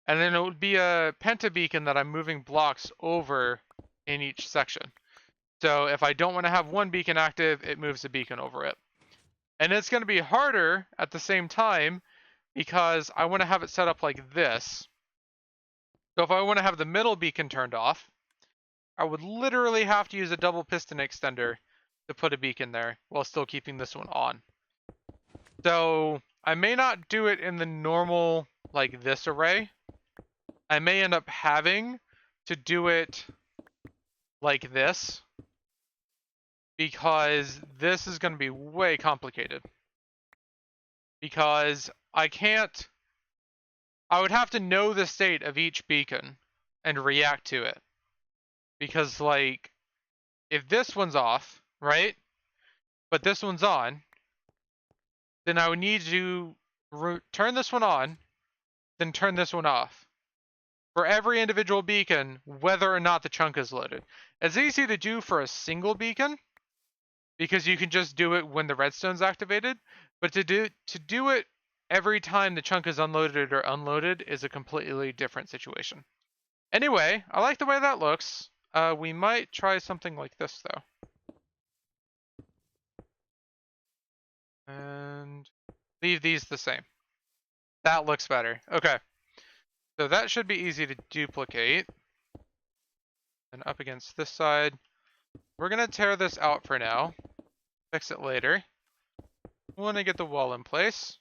And then it would be a pentabeacon that I'm moving blocks over in each section. So if I don't want to have one beacon active, it moves a beacon over it. And it's going to be harder at the same time because I want to have it set up like this. So if I want to have the middle beacon turned off, I would literally have to use a double piston extender to put a beacon there while still keeping this one on. So I may not do it in the normal, like this array. I may end up having to do it like this because this is going to be way complicated. Because I would have to know the state of each beacon and react to it. Because like, if this one's off, right? But this one's on, then I would need to turn this one on, then turn this one off. For every individual beacon, whether or not the chunk is loaded. It's easy to do for a single beacon, because you can just do it when the redstone's activated, but to do it every time the chunk is unloaded or unloaded is a completely different situation. Anyway, I like the way that looks. We might try something like this though. And leave these the same. That looks better. Okay. So that should be easy to duplicate. And up against this side. We're going to tear this out for now. Fix it later. We want to get the wall in place.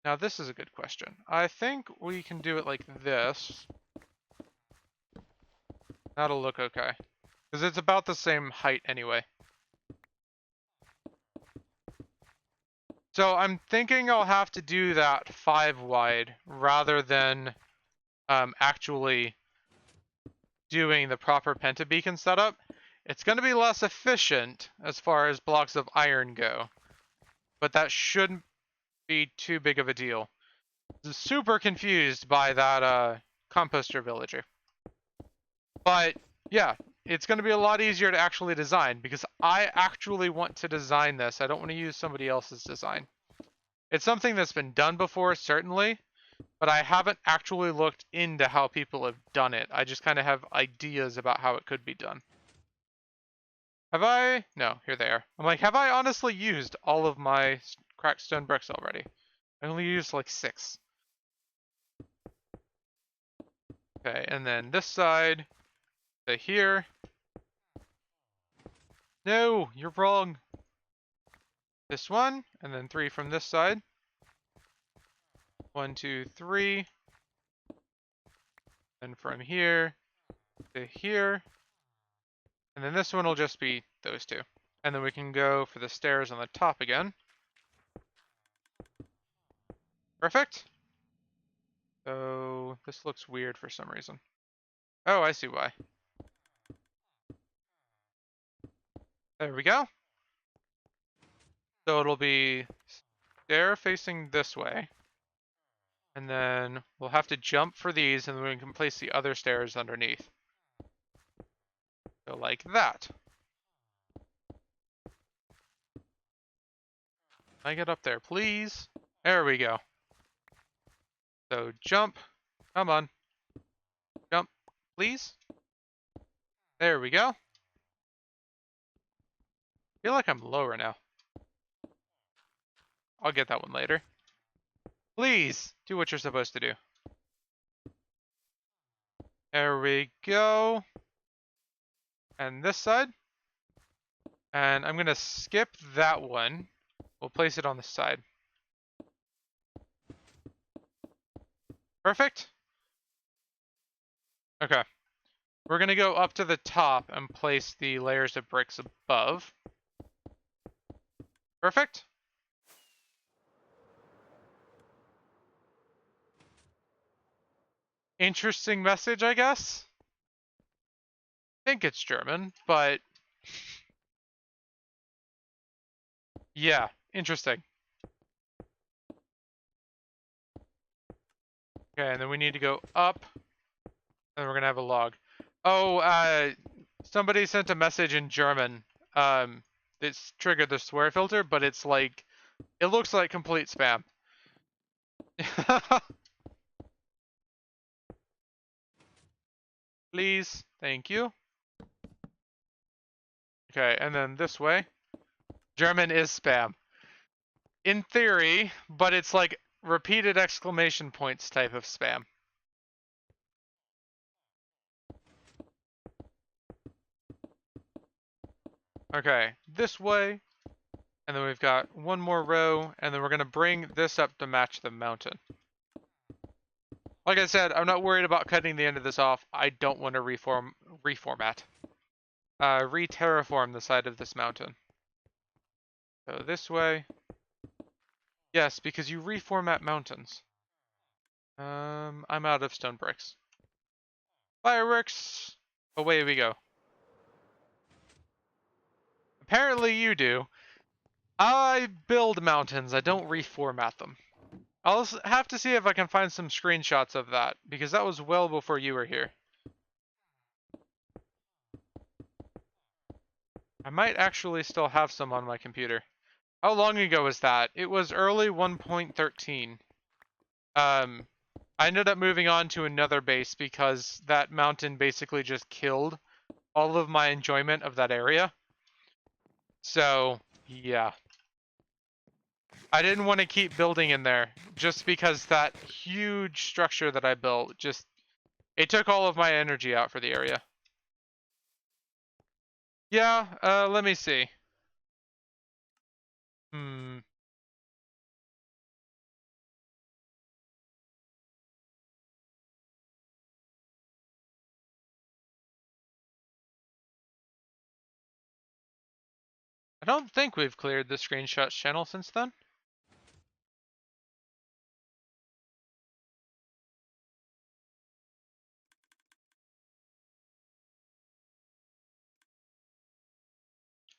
Now this is a good question. I think we can do it like this. That'll look okay. Because it's about the same height anyway. So I'm thinking I'll have to do that 5 wide rather than actually doing the proper pentabeacon setup. It's going to be less efficient as far as blocks of iron go, but that shouldn't be too big of a deal. I'm super confused by that composter villager. But yeah, it's going to be a lot easier to actually design because I actually want to design this. I don't want to use somebody else's design. It's something that's been done before, certainly, but I haven't actually looked into how people have done it. I just kind of have ideas about how it could be done. Have I? No, here they are. I'm like, have I honestly used all of my cracked stone bricks already? I only used like 6. Okay, and then this side to here. No, you're wrong. This one, and then 3 from this side. 1, 2, 3. And from here to here. And then this one will just be those 2. And then we can go for the stairs on the top again. Perfect. So this looks weird for some reason. Oh, I see why. There we go. So it'll be stair facing this way. And then we'll have to jump for these, and then we can place the other stairs underneath. So like that. I get up there, please. There we go. So jump. Come on. Jump, please. There we go. I feel like I'm lower now. I'll get that one later. Please, do what you're supposed to do. There we go. And this side. And I'm going to skip that one. We'll place it on the side. Perfect. Okay. We're going to go up to the top and place the layers of bricks above. Perfect. Interesting message, I guess. I think it's German, but yeah, interesting. Okay, and then we need to go up, and we're gonna have a log. Oh, somebody sent a message in German. It's triggered the swear filter, but it's like, it looks like complete spam. Please, thank you. Okay, and then this way. German is spam. In theory, but it's like repeated exclamation points type of spam. Okay, this way. And then we've got one more row, and then we're going to bring this up to match the mountain. Like I said, I'm not worried about cutting the end of this off. I don't want to re-terraform the side of this mountain. So this way. Yes, because you reformat mountains. I'm out of stone bricks. Fireworks! Away we go. Apparently you do. I build mountains, I don't reformat them. I'll have to see if I can find some screenshots of that, because that was well before you were here. I might actually still have some on my computer. How long ago was that? It was early 1.13. I ended up moving on to another base because that mountain basically just killed all of my enjoyment of that area. So, yeah. I didn't want to keep building in there just because that huge structure that I built it took all of my energy out for the area. Yeah, let me see. I don't think we've cleared the screenshots channel since then.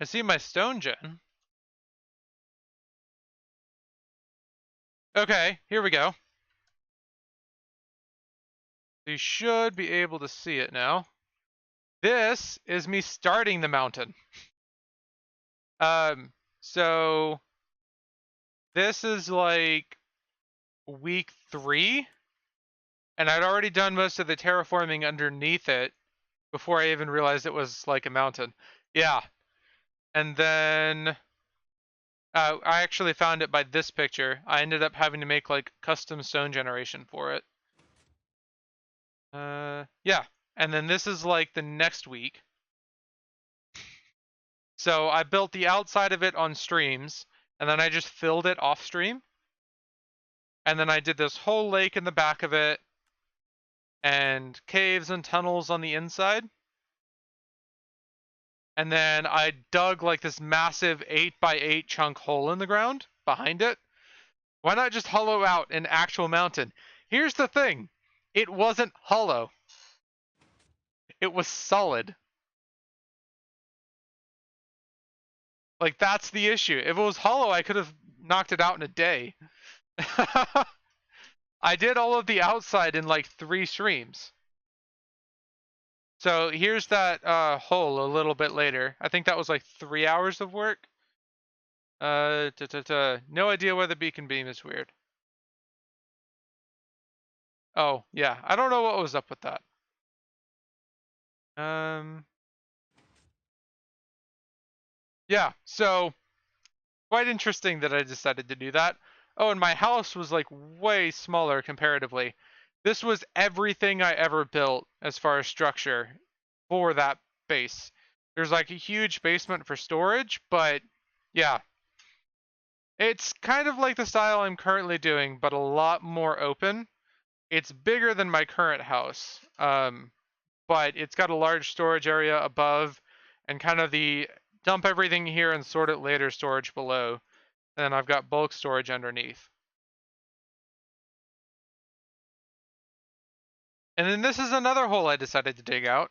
I see my stone gen. Okay, here we go. You should be able to see it now. This is me starting the mountain. So this is like week 3, and I'd already done most of the terraforming underneath it before I even realized it was like a mountain. Yeah. And then I actually found it by this picture. I ended up having to make like custom stone generation for it. Yeah. And then this is like the next week. So I built the outside of it on streams, and then I just filled it off stream. And then I did this whole lake in the back of it, and caves and tunnels on the inside. And then I dug like this massive 8x8 chunk hole in the ground behind it. Why not just hollow out an actual mountain? Here's the thing. It wasn't hollow. It was solid. Like, that's the issue. If it was hollow, I could have knocked it out in a day. I did all of the outside in like 3 streams. So here's that hole a little bit later. I think that was like 3 hours of work. No idea why the beacon beam is weird. Oh, yeah. I don't know what was up with that. Yeah, so quite interesting that I decided to do that. Oh, and my house was like way smaller comparatively. This was everything I ever built as far as structure for that base. There's like a huge basement for storage, but yeah. It's kind of like the style I'm currently doing, but a lot more open. It's bigger than my current house, but it's got a large storage area above and kind of the dump everything here and sort it later storage below. And I've got bulk storage underneath. And then this is another hole I decided to dig out.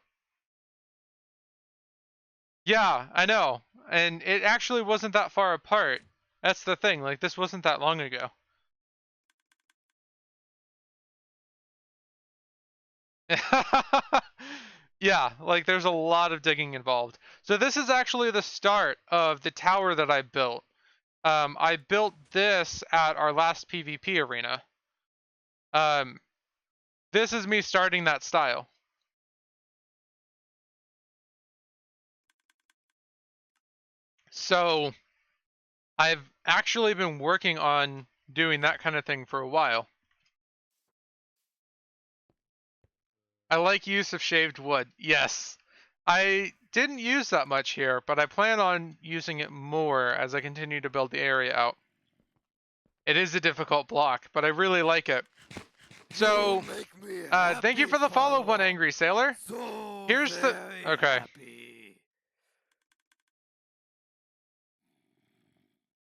Yeah, I know. And it actually wasn't that far apart. That's the thing, like this wasn't that long ago. Yeah, like there's a lot of digging involved. So this is actually the start of the tower that I built. I built this at our last PvP arena. Um, this is me starting that style. So I've actually been working on doing that kind of thing for a while. I like use of shaved wood. Yes. I didn't use that much here, but I plan on using it more as I continue to build the area out. It is a difficult block, but I really like it. So, thank you for the follow, One Angry Sailor. Here's the... Okay.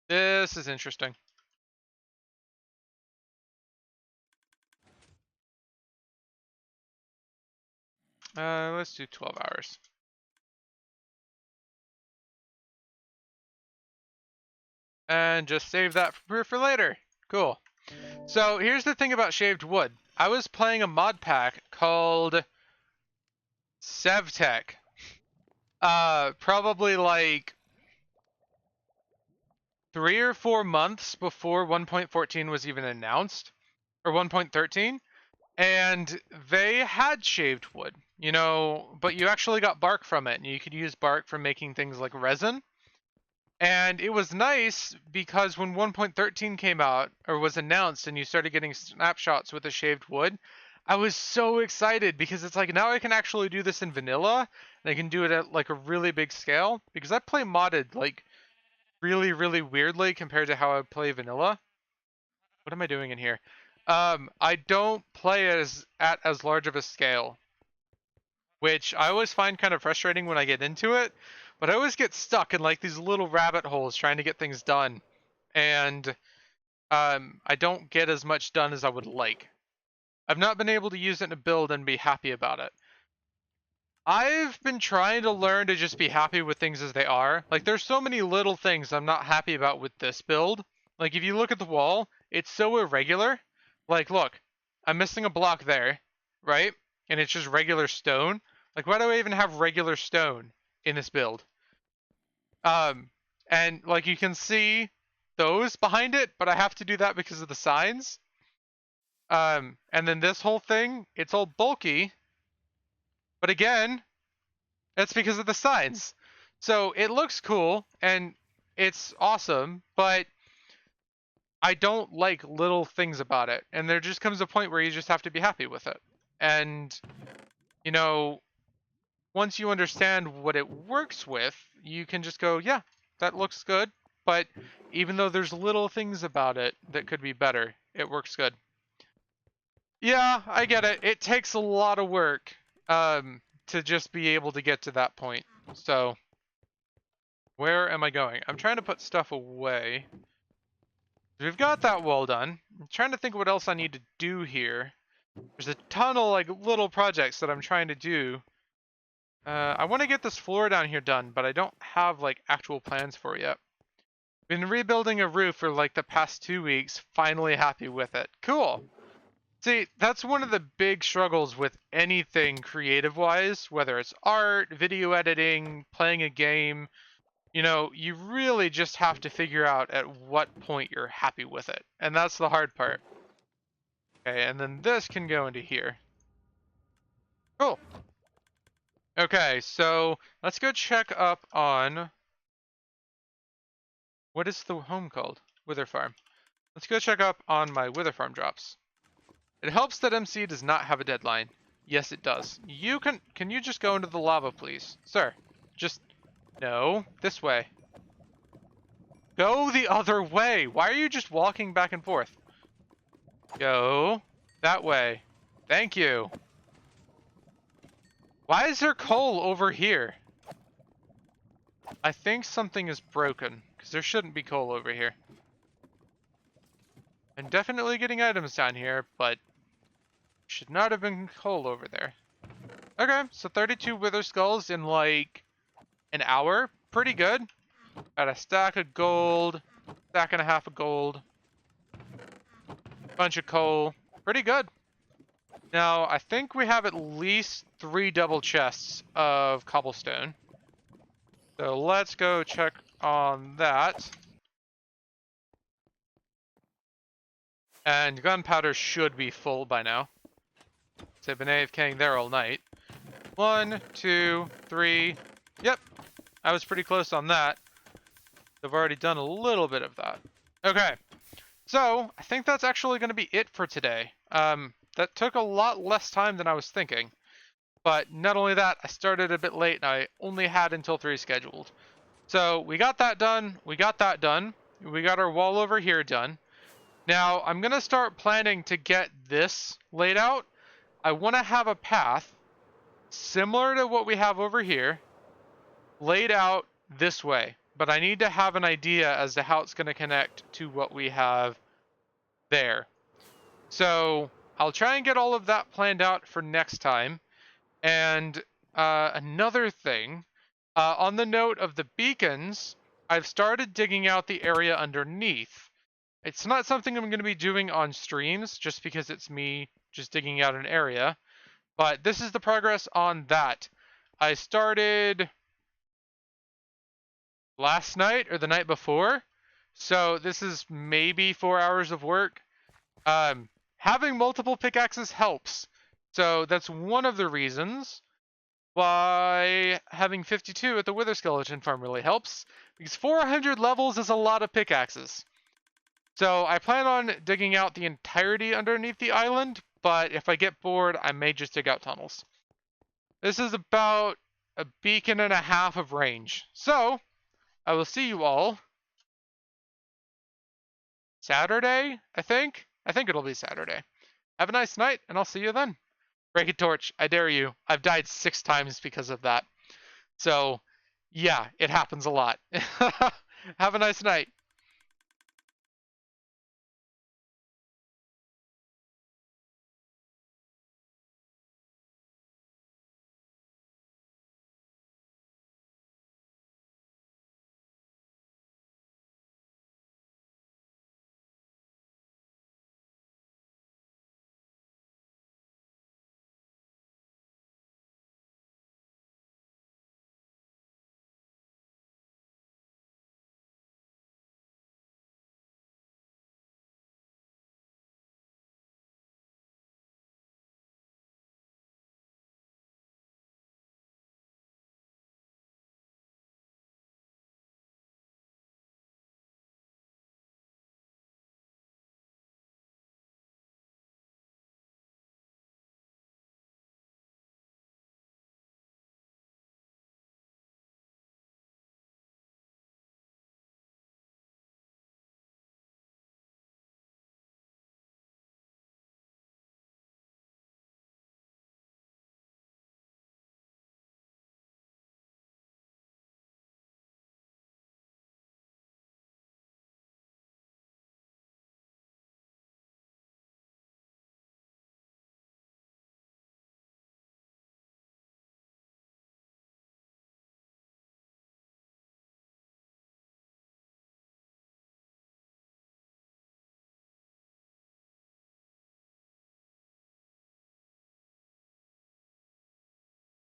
This is interesting. Let's do 12 hours. And just save that for later. Cool. So here's the thing about shaved wood. I was playing a mod pack called Sevtech. Probably like 3 or 4 months before 1.14 was even announced, or 1.13, and they had shaved wood, you know, but you actually got bark from it, and you could use bark for making things like resin. And it was nice because when 1.13 came out or was announced and you started getting snapshots with the shaved wood, I was so excited because it's like now I can actually do this in vanilla and I can do it at like a really big scale because I play modded like really, really weirdly compared to how I play vanilla. What am I doing in here? I don't play at as large of a scale, which I always find kind of frustrating when I get into it, but I always get stuck in like these little rabbit holes trying to get things done. And I don't get as much done as I would like. I've not been able to use it in a build and be happy about it. I've been trying to learn to just be happy with things as they are. Like there's so many little things I'm not happy about with this build. Like if you look at the wall, it's so irregular. Like look, I'm missing a block there, right? And it's just regular stone. Like why do I even have regular stone in this build? Um and like you can see those behind it, but I have to do that because of the signs. And then this whole thing, it's all bulky, but again, that's because of the signs. So it looks cool and it's awesome, but I don't like little things about it. And there just comes a point where you just have to be happy with it. And, you know, once you understand what it works with, you can just go, yeah, that looks good. But even though there's little things about it that could be better, it works good. Yeah, I get it. It takes a lot of work to just be able to get to that point. So, where am I going? I'm trying to put stuff away. We've got that wall done. I'm trying to think what else I need to do here. There's a ton of like little projects that I'm trying to do. I want to get this floor down here done, but I don't have like actual plans for it yet. Been rebuilding a roof for like the past 2 weeks. Finally happy with it. Cool. See, that's one of the big struggles with anything creative-wise, whether it's art, video editing, playing a game. You know, you really just have to figure out at what point you're happy with it. And that's the hard part. Okay, and then this can go into here. Cool. Okay, so let's go check up on... What is the home called? Wither Farm. Let's go check up on my Wither Farm drops. It helps that MC does not have a deadline. Yes, it does. Can you just go into the lava, please? Sir, just, no, this way. Go the other way. Why are you just walking back and forth? Go that way. Thank you. Why is there coal over here? I think something is broken, because there shouldn't be coal over here. I'm definitely getting items down here, but should not have been coal over there. Okay, so 32 wither skulls in like an hour. Pretty good. Got a stack of gold, stack and a half of gold, bunch of coal. Pretty good. Now, I think we have at least 3 double chests of cobblestone. So let's go check on that. And gunpowder should be full by now. So I've been AFKing there all night. 1, 2, 3. Yep, I was pretty close on that. I've already done a little bit of that. Okay, so I think that's actually going to be it for today. That took a lot less time than I was thinking. But not only that, I started a bit late and I only had until 3 scheduled. So we got that done. We got that done. We got our wall over here done. Now I'm going to start planning to get this laid out. I want to have a path similar to what we have over here laid out this way. But I need to have an idea as to how it's going to connect to what we have there. So I'll try and get all of that planned out for next time. And another thing, on the note of the beacons, I've started digging out the area underneath. It's not something I'm going to be doing on streams, just because it's me just digging out an area. But this is the progress on that. I started last night or the night before. So this is maybe 4 hours of work. Having multiple pickaxes helps. So that's one of the reasons why having 52 at the Wither Skeleton Farm really helps. Because 400 levels is a lot of pickaxes. So I plan on digging out the entirety underneath the island, but if I get bored, I may just dig out tunnels. This is about a beacon and a half of range. So I will see you all Saturday, I think. I think it'll be Saturday. Have a nice night, and I'll see you then. Break a torch. I dare you. I've died 6 times because of that. So, yeah, it happens a lot. Have a nice night.